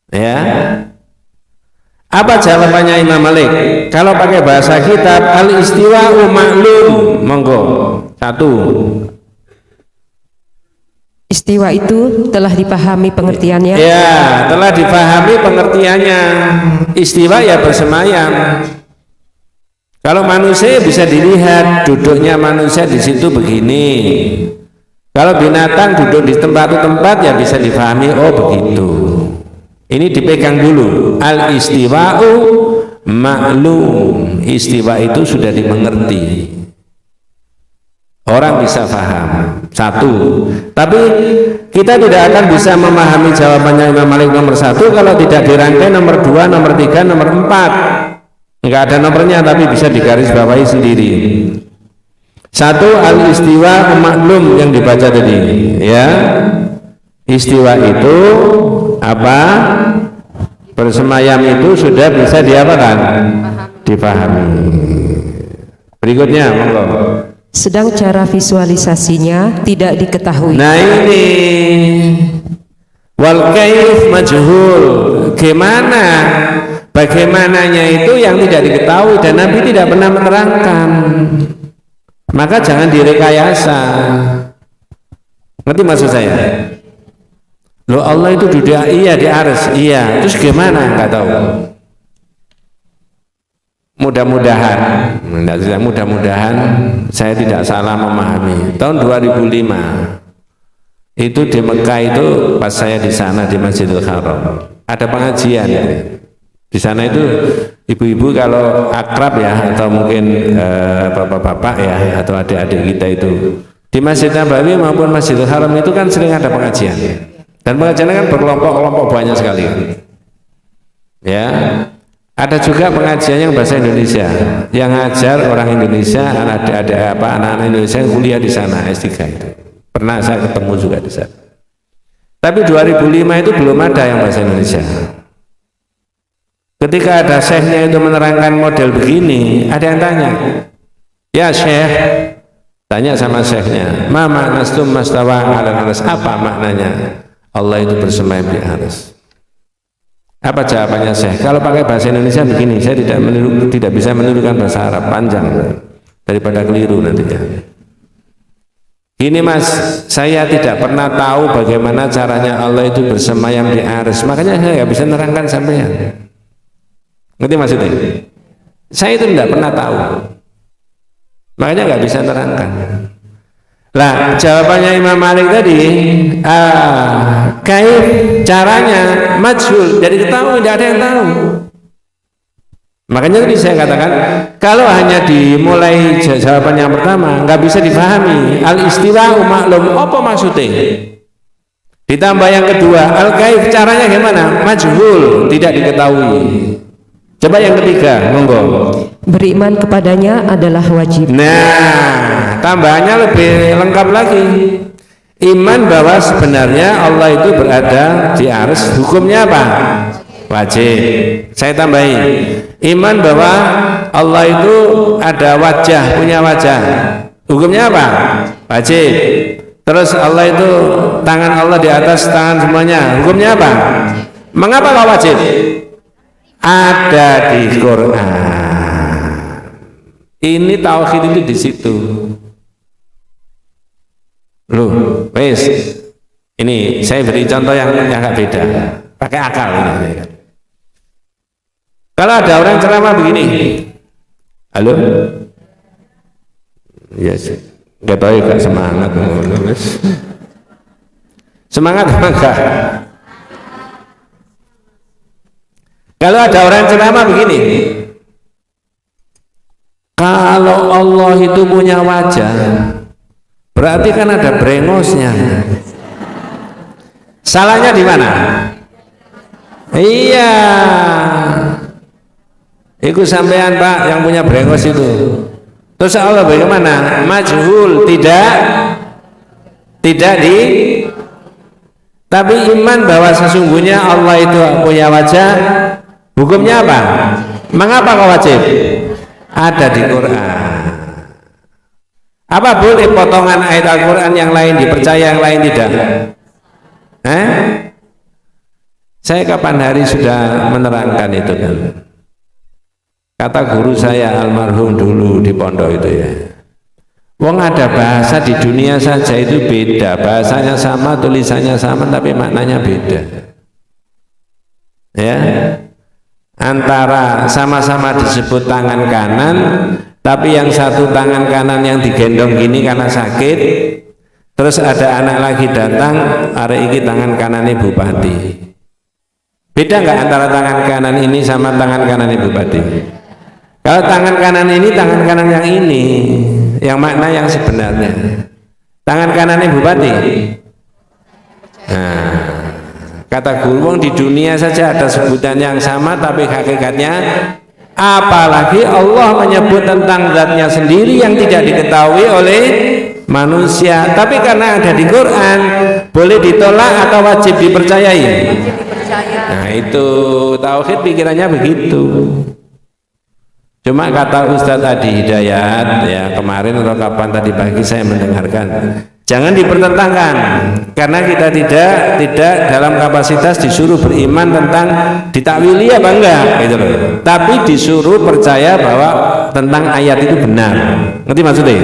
Ya. Apa jawabannya Imam Malik? Kalau pakai bahasa kitab, al-istiwa'u ma'lum. Monggo. 1. Istiwa itu telah dipahami pengertiannya. Ya, telah dipahami pengertiannya. Istiwa ya bersemayam. Kalau manusia bisa dilihat duduknya manusia di situ begini. Kalau binatang duduk di tempat ya bisa dipahami, oh begitu. Ini dipegang dulu. Al-istiwa'u ma'lum. Istiwa itu sudah dimengerti. Orang bisa paham. 1. Tapi kita tidak akan bisa memahami jawabannya Imam Malik nomor 1 kalau tidak dirangkai nomor 2, nomor 3, nomor 4. Enggak ada nomornya tapi bisa digarisbawahi sendiri. 1. Al-istiwa maklum yang dibaca tadi, ya. Istiwa itu apa? Bersemayam itu sudah bisa diapakan? Dipahami. Berikutnya, monggo. Sedang cara visualisasinya tidak diketahui. Nah ini wal kaif majhul. Gimana? Bagaimananya itu yang tidak diketahui dan Nabi tidak pernah menerangkan. Maka jangan direkayasa. Ngerti maksud saya? Loh Allah itu duduk iya di arsy, iya. Terus gimana? Enggak tahu. Mudah-mudahan saya tidak salah memahami. Tahun 2005 itu di Mekah itu pas saya di sana di Masjidil Haram ada pengajian. Di sana itu ibu-ibu kalau akrab ya atau mungkin bapak-bapak ya atau adik-adik kita itu di Masjid Nabawi maupun Masjidil Haram itu kan sering ada pengajian. Dan pengajiannya kan berkelompok-kelompok banyak sekali. Ya. Ada juga pengajian yang bahasa Indonesia, yang ngajar orang Indonesia, anak-anak Indonesia yang kuliah di sana S3 itu. Pernah saya ketemu juga di sana. Tapi 2005 itu belum ada yang bahasa Indonesia. Ketika ada syekhnya itu menerangkan model begini, ada yang tanya, ya syekh, tanya sama syekhnya, ma ma'nastum mastawa 'alal arsy, apa maknanya Allah itu bersemayam di arsy? Apa jawabannya Syekh? Kalau pakai bahasa Indonesia begini, saya tidak bisa menirukan bahasa Arab, panjang daripada keliru nantinya. Gini Mas, saya tidak pernah tahu bagaimana caranya Allah itu bersemayam di arsy, makanya saya nggak bisa nerangkan sampean. Ngerti maksudnya? Saya itu tidak pernah tahu, makanya nggak bisa nerangkan. Lah jawabannya Imam Malik tadi, kaif caranya majhul, jadi ketahui, tidak ada yang tahu. Makanya tadi saya katakan, kalau hanya dimulai jawaban yang pertama nggak bisa difahami. Al istiwa maklum, apa maksudnya? Ditambah yang kedua, al kaif caranya gimana? Majhul, tidak diketahui. Coba yang ketiga, monggo. Beriman kepadanya adalah wajib. Nah, tambahannya lebih lengkap lagi. Iman bahwa sebenarnya Allah itu berada di arsy, hukumnya apa? Wajib. Saya tambahin, iman bahwa Allah itu ada wajah, punya wajah, hukumnya apa? Wajib. Terus Allah itu, tangan Allah di atas tangan semuanya, hukumnya apa? Mengapa kok wajib? Ada di Quran. Ini tauhid itu di situ. Loh, wes. Ini saya beri contoh yang agak beda. Pakai akal ini. Kalau ada orang ceramah begini, halo, yes, nggak tahu ya, semangat, semangat apa enggak? Kalau ada orang ceramah begini, kalau Allah itu punya wajah, berarti kan ada brengosnya. Salahnya di mana? Iya. Itu sampean Pak yang punya brengos itu. Terus Allah bagaimana? Majhul, tidak di. Tapi iman bahwa sesungguhnya Allah itu punya wajah, hukumnya apa? Mengapa kau wajib? Ada di Quran. Apa boleh potongan ayat Al-Quran yang lain dipercaya, yang lain tidak? Saya kapan hari sudah menerangkan itu kan. Kata guru saya almarhum dulu di pondok itu ya, wong ada bahasa di dunia saja itu beda, bahasanya sama, tulisannya sama, tapi maknanya beda. Ya, antara sama-sama disebut tangan kanan, tapi yang satu tangan kanan yang digendong gini karena sakit, terus ada anak lagi datang, hari ini tangan kanannya bupati. Beda nggak antara tangan kanan ini sama tangan kanan bupati? Kalau tangan kanan ini, tangan kanan yang ini, yang makna yang sebenarnya. Tangan kanannya bupati. Nah, kata guru, di dunia saja ada sebutan yang sama, tapi hakikatnya, apalagi Allah menyebut tentang zatnya sendiri yang tidak diketahui oleh manusia. Tapi karena ada di Quran, boleh ditolak atau wajib dipercayai? Wajib dipercaya. Nah itu tauhid pikirannya begitu. Cuma kata Ustadz Adi Hidayat ya kemarin atau kapan tadi pagi saya mendengarkan, jangan dipertentangkan karena kita tidak dalam kapasitas disuruh beriman tentang ditakwili apa enggak gitu loh. Tapi disuruh percaya bahwa tentang ayat itu benar. Ngerti maksudnya?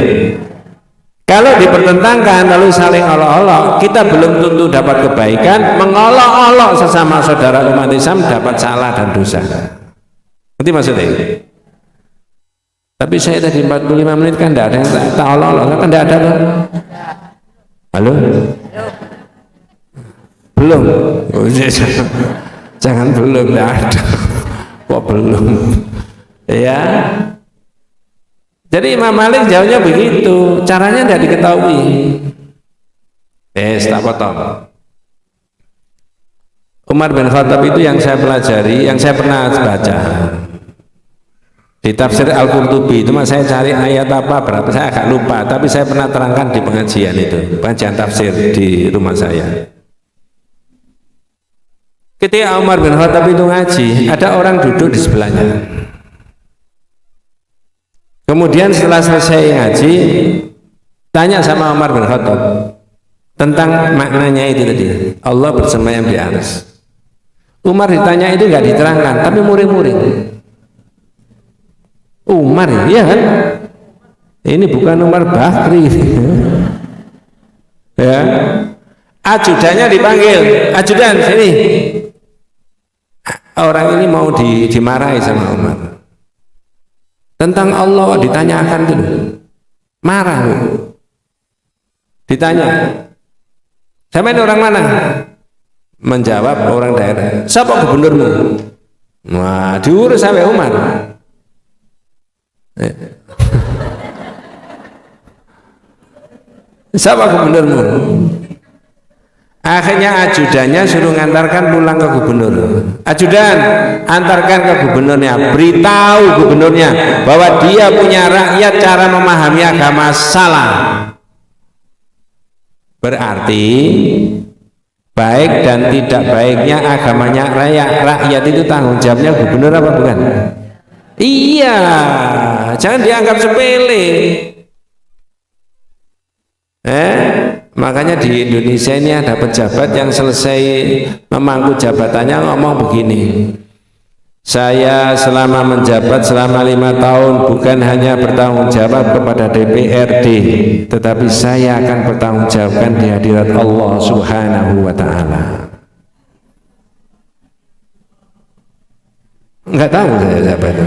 Kalau dipertentangkan lalu saling olok-olok, kita belum tentu dapat kebaikan, mengolok-olok sesama saudara umat Islam dapat salah dan dosa. Ngerti maksudnya? Tapi saya tadi 45 menit kan tidak ada yang tak olok-olok, kan tidak ada kan? Halo? Belum? Oh, jangan belum, tidak ada. Kok belum? Ya. Jadi Imam Malik jawabnya begitu, caranya tidak diketahui. Tak potong. Umar bin Khattab itu yang saya pelajari, yang saya pernah baca di tafsir Al-Qurtubi itu, saya cari ayat apa berapa saya agak lupa, tapi saya pernah terangkan di pengajian itu, pengajian tafsir di rumah saya. Ketika Umar bin Khattab itu ngaji, ada orang duduk di sebelahnya. Kemudian setelah selesai ngaji, tanya sama Umar bin Khattab tentang maknanya itu tadi, Allah bersemayam di arsy. Umar ditanya itu nggak diterangkan, tapi muring-muring. Umar ya kan? Ini bukan Umar Bakri. Ya. Ajudannya dipanggil, ajudan sini. Orang ini mau dimarahi sama Umar. Tentang Allah ditanyakan dulu. Marah. Ditanya. Sama ini orang mana? Menjawab orang daerah. Siapa gubernurmu? Wah, diurus sampai Umar. Siapa gubernurmu? Akhirnya ajudannya suruh ngantarkan pulang ke gubernur. Ajudan, antarkan ke gubernurnya, beritahu gubernurnya bahwa dia punya rakyat cara memahami agama salah. Berarti baik dan tidak baiknya agamanya rakyat itu tanggung jawabnya gubernur apa bukan? Iya, jangan dianggap sepele. Makanya di Indonesia ini ada pejabat yang selesai memangku jabatannya ngomong begini, saya selama menjabat selama 5 tahun bukan hanya bertanggung jawab kepada DPRD, tetapi saya akan bertanggung jawabkan di hadirat Allah Subhanahu wa Ta'ala. Enggak tahu saya siapa itu.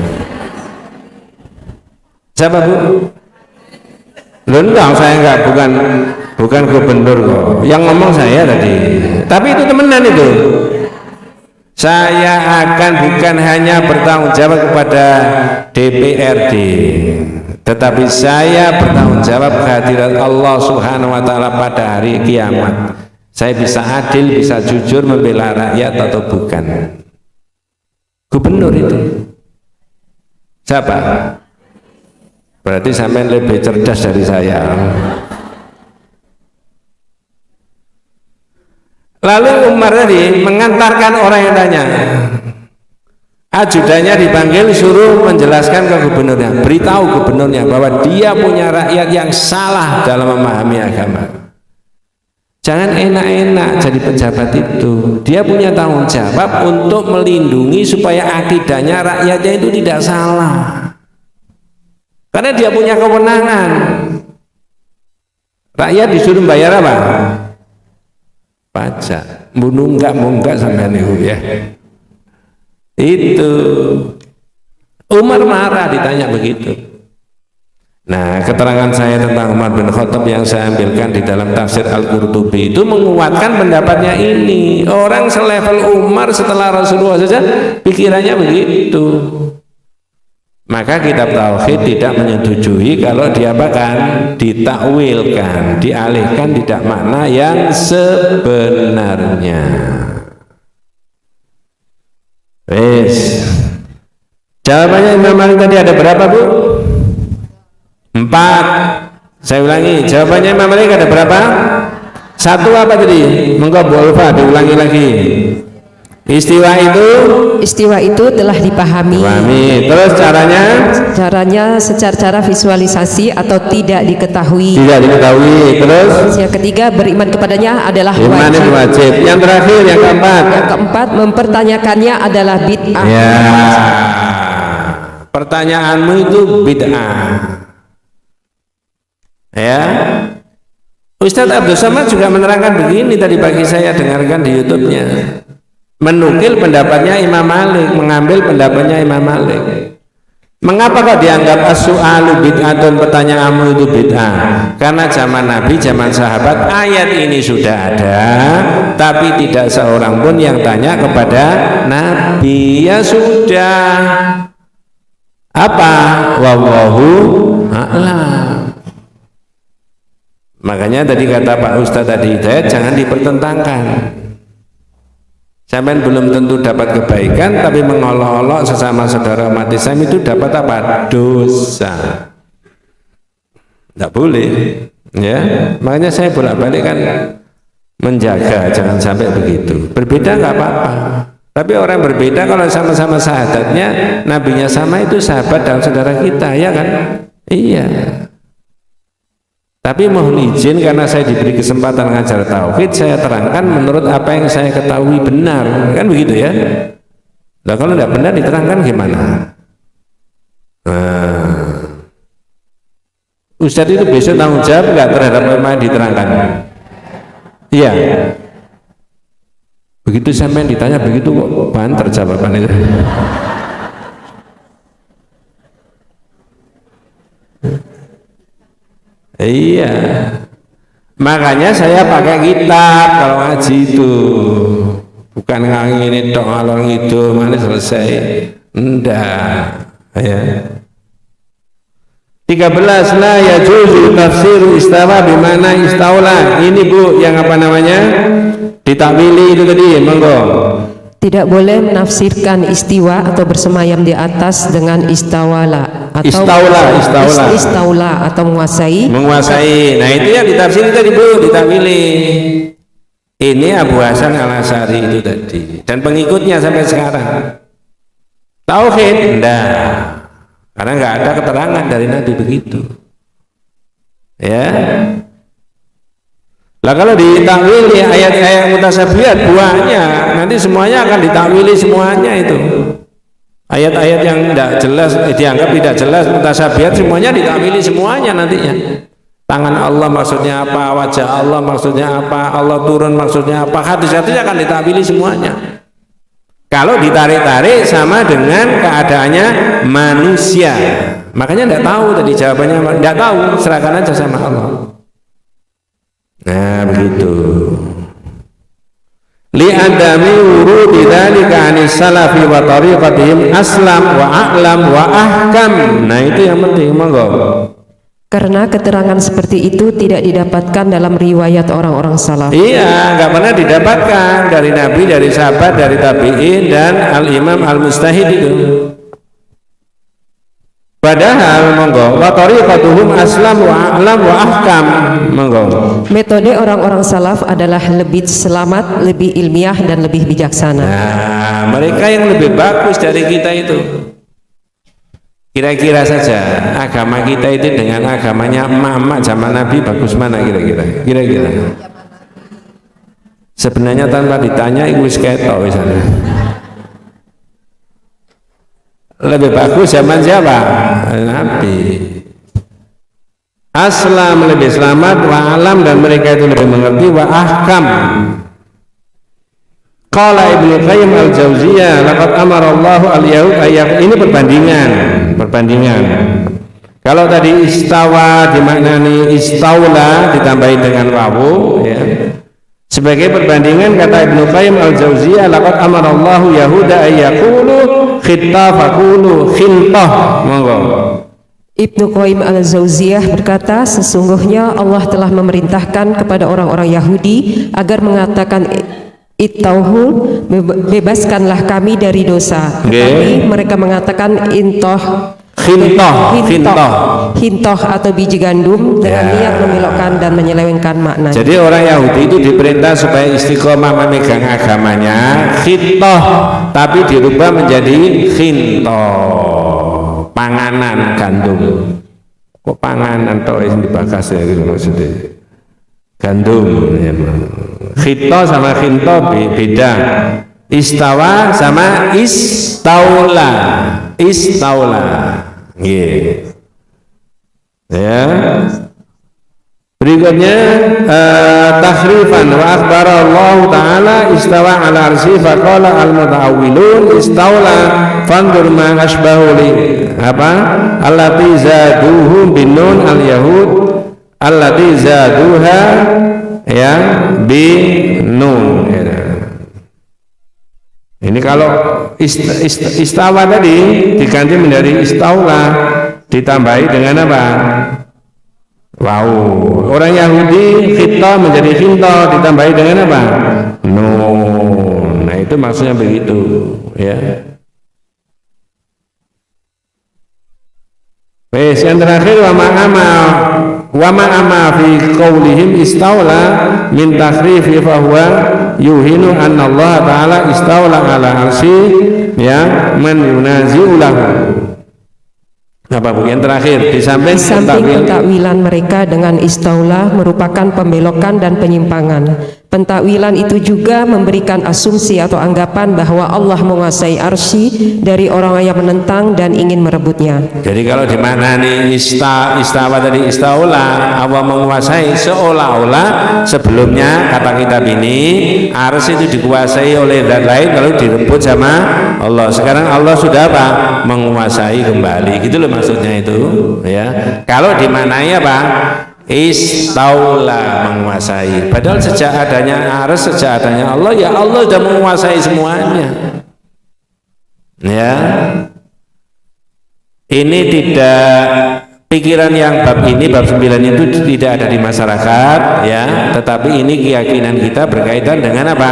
Siapa Bu? Loh enggak, saya enggak, bukan gubernur kok. Yang ngomong saya tadi. Tapi itu temenan itu. Saya akan bukan hanya bertanggung jawab kepada DPRD, tetapi saya bertanggung jawab kehadirat Allah Subhanahu wa Ta'ala pada hari kiamat. Saya bisa adil, bisa jujur membela rakyat atau bukan. Gubernur itu. Siapa? Berarti sampai lebih cerdas dari saya. Lalu Umar tadi mengantarkan orang yang tanya, ajudannya dipanggil suruh menjelaskan ke gubernurnya, beritahu gubernurnya bahwa dia punya rakyat yang salah dalam memahami agama. Jangan enak-enak jadi pejabat itu. Dia punya tanggung jawab untuk melindungi supaya akidahnya rakyatnya itu tidak salah. Karena dia punya kewenangan. Rakyat disuruh bayar apa? Pajak. Bunuh enggak sampai niku ya. Itu Umar marah ditanya begitu. Nah, keterangan saya tentang Umar bin Khattab yang saya ambilkan di dalam tafsir Al-Qurtubi itu menguatkan pendapatnya ini. Orang selevel Umar setelah Rasulullah saja pikirannya begitu. Maka kitab tauhid tidak menyetujui kalau diapakan, ditakwilkan, dialihkan tidak makna yang sebenarnya. Wes. Jawabannya Imam Malik tadi ada berapa, Bu? 4. Saya ulangi, jawabannya Imam Malik ada berapa? 1 apa tadi? Monggo Bu Ulfa diulangi lagi. Istiwa itu telah dipahami. Terus caranya secara cara visualisasi atau tidak diketahui. Terus yang ketiga, beriman kepadanya adalah wajib. Yang terakhir, yang keempat, mempertanyakannya adalah bid'ah. Ya, pertanyaanmu itu bid'ah. Ya, Ustadz Abdul Somad juga menerangkan begini tadi pagi, saya dengarkan di YouTube-nya. Menukil pendapatnya Imam Malik, mengambil pendapatnya Imam Malik. Mengapa kok dianggap as-su'alu bid'atun, pertanyaanmu itu bid'ah? Karena zaman Nabi, zaman sahabat ayat ini sudah ada, tapi tidak seorang pun yang tanya kepada Nabi. Ya sudah. Apa? Wallahu a'lam. Makanya tadi kata Pak Ustadz tadi, Hidayat jangan dipertentangkan. Sampai belum tentu dapat kebaikan, tapi mengolok-olok sesama saudara umat Islam itu dapat apa? Dosa. Tidak boleh, ya. Makanya saya bolak-balik kan menjaga jangan sampai begitu. Berbeda nggak apa-apa, tapi orang berbeda kalau sama-sama sahabatnya, nabinya sama, itu sahabat dan saudara kita, ya kan? Iya. Tapi mohon izin karena saya diberi kesempatan ngajar tauhid, saya terangkan menurut apa yang saya ketahui benar, kan begitu ya. Nah, kalau tidak benar diterangkan gimana? Ustadz itu besok tanggung jawab nggak terhadap apa yang diterangkan? Iya. Begitu sampai ditanya begitu kok banter jawaban itu. Iya. Makanya saya pakai kitab kalau ngaji itu. Bukan ngangin tok alor ngidul mana selesai. Enggak. Ya. 13 la yajuzu tafsir istawa bimana istaula. Ini Bu yang apa namanya? Ditakwili itu tadi, monggo. Tidak boleh menafsirkan istiwa atau bersemayam di atas dengan istawala atau istaula atau menguasai. Nah itu yang ditafsir tadi Bu, ditakwili. Ini Abu Hasan Al-Asy'ari itu tadi dan pengikutnya sampai sekarang. Tauhid enggak. Karena nggak ada keterangan dari Nabi begitu, ya. Lah kalau ditakwili ayat-ayat mutasyabihat buahnya, nanti semuanya akan ditakwili semuanya itu. Ayat-ayat yang tidak jelas, dianggap tidak jelas mutasyabihat semuanya ditakwili semuanya nantinya. Tangan Allah maksudnya apa, wajah Allah maksudnya apa, Allah turun maksudnya apa, hadis-hadisnya akan ditakwili semuanya. Kalau ditarik-tarik sama dengan keadaannya manusia, makanya tidak tahu tadi jawabannya, tidak tahu, serahkan aja sama Allah. Nah begitu. Li'adami wurudi dzalika 'anis salafi wa tariqatihim aslam wa a'lam wa ahkam. Nah itu yang penting, monggo. Karena keterangan seperti itu tidak didapatkan dalam riwayat orang-orang salaf. Iya, nggak pernah didapatkan dari Nabi, dari sahabat, dari tabi'in dan al-imam al-mustahid itu. Padahal monggo wa tariqatuhum aslam wa a'lam wa ahkam. Monggo. Metode orang-orang salaf adalah lebih selamat, lebih ilmiah dan lebih bijaksana. Nah, mereka yang lebih bagus dari kita itu. Kira-kira saja agama kita itu dengan agamanya emak-emak zaman Nabi bagus mana kira-kira? Kira-kira. Sebenarnya tanpa ditanya wis ketok misalnya. Lebih bagus zaman siapa? Nabi. Aslam lebih selamat, wa alam dan mereka itu lebih mengerti, wa ahkam. Qala Ibnu Qayyim al-Jauziyah laqad amara Allahu al-yahud ayat. Ini perbandingan. Kalau tadi istawa dimaknani istaula ditambahi dengan wawu ya. Sebagai perbandingan kata Ibnu Qayyim al-Jauziyah laqad amara Allahu yahuda ayyaqulu khittah faqulu khintah. Monggo. Ibnu Qayyim al-Jauziyah berkata, sesungguhnya Allah telah memerintahkan kepada orang-orang Yahudi agar mengatakan ittauhu, bebaskanlah kami dari dosa. Tetapi mereka mengatakan hintoh atau biji gandum dengan niat membelokkan dan menyelewengkan makna. Jadi orang Yahudi itu diperintah supaya istiqomah memegang agamanya hintoh, tapi dirubah menjadi hintoh, panganan gandum. Kok panganan toh yang dibakas ya gitu maksudnya. Gandum ya. Khito sama khinto beda. Istawa sama istaula. Yeah. Ya. Berikutnya tahrifan wa akhbara Allah taala istawa ala arsy faqala al muta'awwilun istaula fandur ma asbahu li apa allati zaduhum bin nun al yahud allati zaduha ya bin nun ya. Ini kalau istawa tadi diganti menjadi istaula ditambahi dengan apa? Wow. Orang Yahudi khita menjadi khinta ditambahi dengan apa? Nun. Nah itu maksudnya begitu ya. Wes yang terakhir wa ma'ama fi qaulihim istaula min takhrifi fa huwa yuhinu anna Allah ta'ala istaula ala arsy ya man yunazi'u lahu. Nah Apa Bu? Yang terakhir, di samping pentakwilan mereka dengan istaula merupakan pembelokan dan penyimpangan. Pentakwilan itu juga memberikan asumsi atau anggapan bahwa Allah menguasai arsy dari orang yang menentang dan ingin merebutnya. Jadi kalau di mana nih istawa tadi istaula, Allah menguasai, seolah-olah sebelumnya kata kitab ini arsy itu dikuasai oleh zat lain lalu direbut sama Allah. Sekarang Allah sudah apa? Menguasai kembali. Gitu loh maksudnya itu, ya. Kalau di mana ya Pak? Istaula, menguasai. Padahal sejak adanya arsy, sejak adanya Allah, ya Allah sudah menguasai semuanya. Ya. Ini tidak, pikiran yang bab ini, bab 9 itu tidak ada di masyarakat, ya. Tetapi ini keyakinan kita berkaitan dengan apa?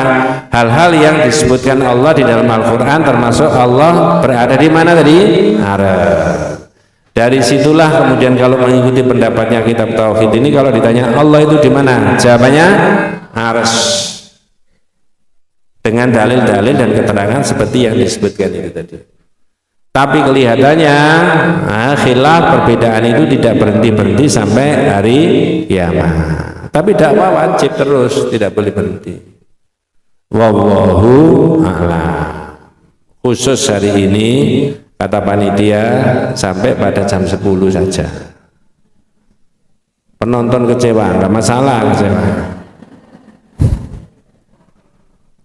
Hal-hal yang disebutkan Allah di dalam Al-Quran, termasuk Allah berada di mana tadi? Arsy. Dari situlah kemudian kalau mengikuti pendapatnya kitab tauhid ini, kalau ditanya Allah itu di mana, jawabannya arsy, dengan dalil-dalil dan keterangan seperti yang disebutkan itu tadi. Tapi kelihatannya khilaf, perbedaan itu tidak berhenti-berhenti sampai hari kiamat. Tapi dakwah wajib terus, tidak boleh berhenti. Wallahu a'lam. Khusus hari ini kata panitia sampai pada jam 10 saja. Penonton kecewa, nggak masalah kecewa.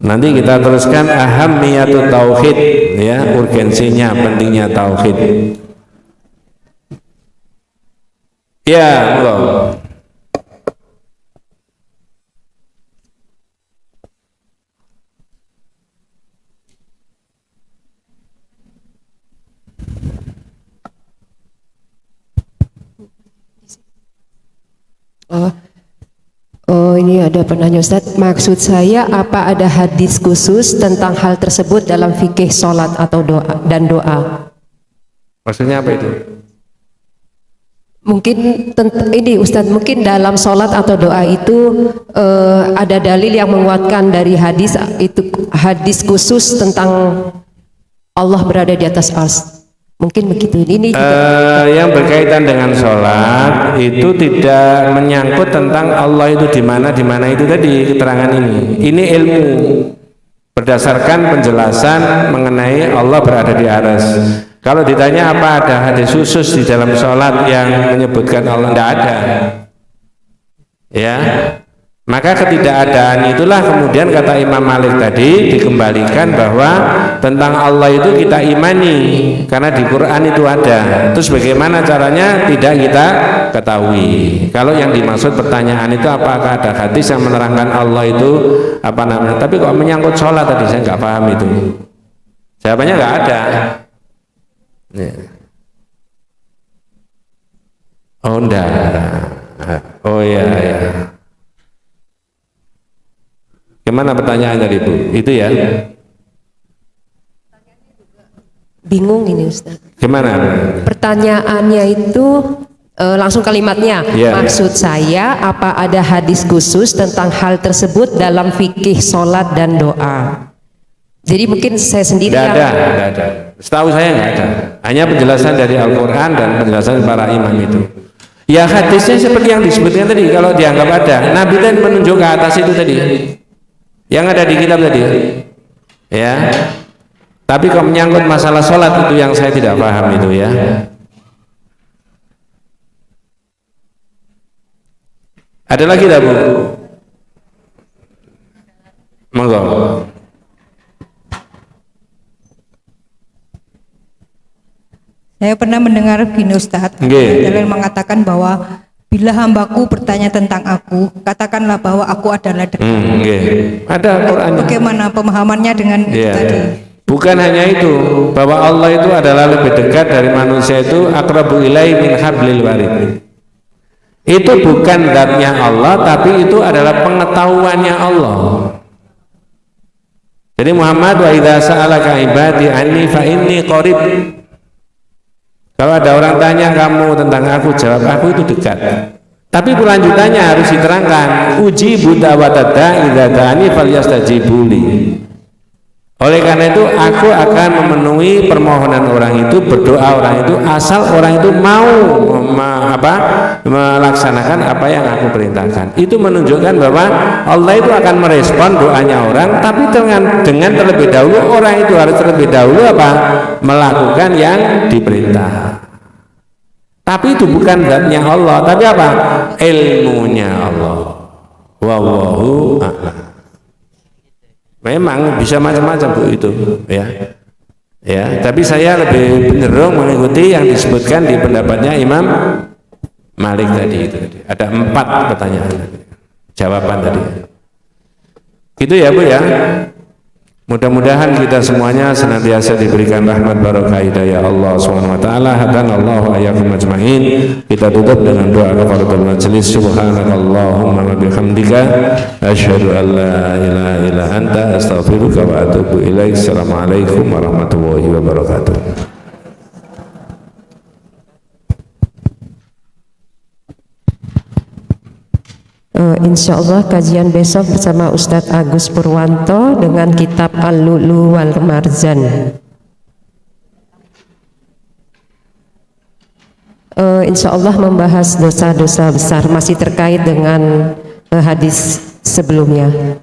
Nanti kita teruskan ahammiyatut tauhid, ya, urgensinya, pentingnya tauhid. Ya Allah. Oh ini ada penanya Ustaz, maksud saya apa ada hadis khusus tentang hal tersebut dalam fikih sholat atau doa dan doa? Maksudnya apa itu? Mungkin ini Ustaz, mungkin dalam sholat atau doa itu ada dalil yang menguatkan dari hadis itu, hadis khusus tentang Allah berada di atas arsy. Mungkin begitu. Ini yang berkaitan dengan sholat itu tidak menyangkut tentang Allah itu di mana itu tadi keterangan ini. Ini ilmu berdasarkan penjelasan mengenai Allah berada di arsy. Kalau ditanya apa ada hadis khusus di dalam sholat yang menyebutkan Allah, tidak ada. Ya. Maka ketidakadaan itulah kemudian kata Imam Malik tadi dikembalikan bahwa tentang Allah itu kita imani karena di Quran itu ada. Terus bagaimana caranya tidak kita ketahui. Kalau yang dimaksud pertanyaan itu apakah ada hadis yang menerangkan Allah itu apa namanya? Tapi kok menyangkut sholat tadi saya nggak paham itu. Jawabannya nggak ada. Oh enggak. Oh iya ya. Gimana pertanyaan dari Bu? Itu ya? Bingung ini Ustaz. Gimana? Pertanyaannya itu langsung kalimatnya. Yeah. Maksud saya apa ada hadis khusus tentang hal tersebut dalam fikih sholat dan doa? Jadi mungkin saya sendiri tidak ada. Setahu saya nggak ada. Hanya penjelasan dari Al-Quran dan penjelasan para imam itu. Ya hadisnya seperti yang disebutkan tadi. Kalau dianggap ada, Nabi kan menunjuk ke atas itu tadi. Yang ada di kitab tadi, ya. Tapi kalau menyangkut masalah sholat itu yang saya tidak paham itu ya. Ada lagi tak Bu? Monggo. Saya pernah mendengar gini Ustadz, yang mengatakan bahwa bila hambaku bertanya tentang aku, katakanlah bahwa aku adalah dekat. Ada Quran. Bagaimana pemahamannya dengan itu tadi? Bukan hanya itu, bahwa Allah itu adalah lebih dekat dari manusia itu aqrabu ilaihi min hablil warid. Itu bukan zatnya Allah, tapi itu adalah pengetahuannya Allah. Jadi Muhammad wa idza sa'alaka ibadi anni fa inni qarib. Kalau ada orang tanya kamu tentang aku, jawab aku itu dekat. Tapi kelanjutannya harus diterangkan. Uji buta watada idza da'ani falyastajibuli. Oleh karena itu aku akan memenuhi permohonan orang itu, berdoa orang itu, asal orang itu mau melaksanakan apa yang aku perintahkan. Itu menunjukkan bahwa Allah itu akan merespon doanya orang, tapi dengan terlebih dahulu orang itu harus terlebih dahulu melakukan yang diperintah. Tapi itu bukan zatnya Allah, tapi apa? Ilmunya Allah. Wallahu a'lam. Memang bisa macam-macam Bu itu, ya. Tapi saya lebih cenderung mengikuti yang disebutkan di pendapatnya Imam Malik tadi itu. Ada 4 pertanyaan, jawaban tadi. Gitu ya Bu ya. Mudah-mudahan kita semuanya senantiasa diberikan rahmat barokah hidayah Allah Subhanahu wa taala. Hadanallahu ayyakum ajmain. Kita tutup dengan doa kafaratul majelis. Subhanakallahumma wa bihamdika asyhadu an la ilaha illa anta astaghfiruka wa atubu ilaik. Assalamualaikum warahmatullahi wabarakatuh. Insyaallah kajian besok bersama Ustadz Agus Purwanto dengan kitab Al-Lu'lu' wal Marzan. Insyaallah membahas dosa-dosa besar, masih terkait dengan hadis sebelumnya.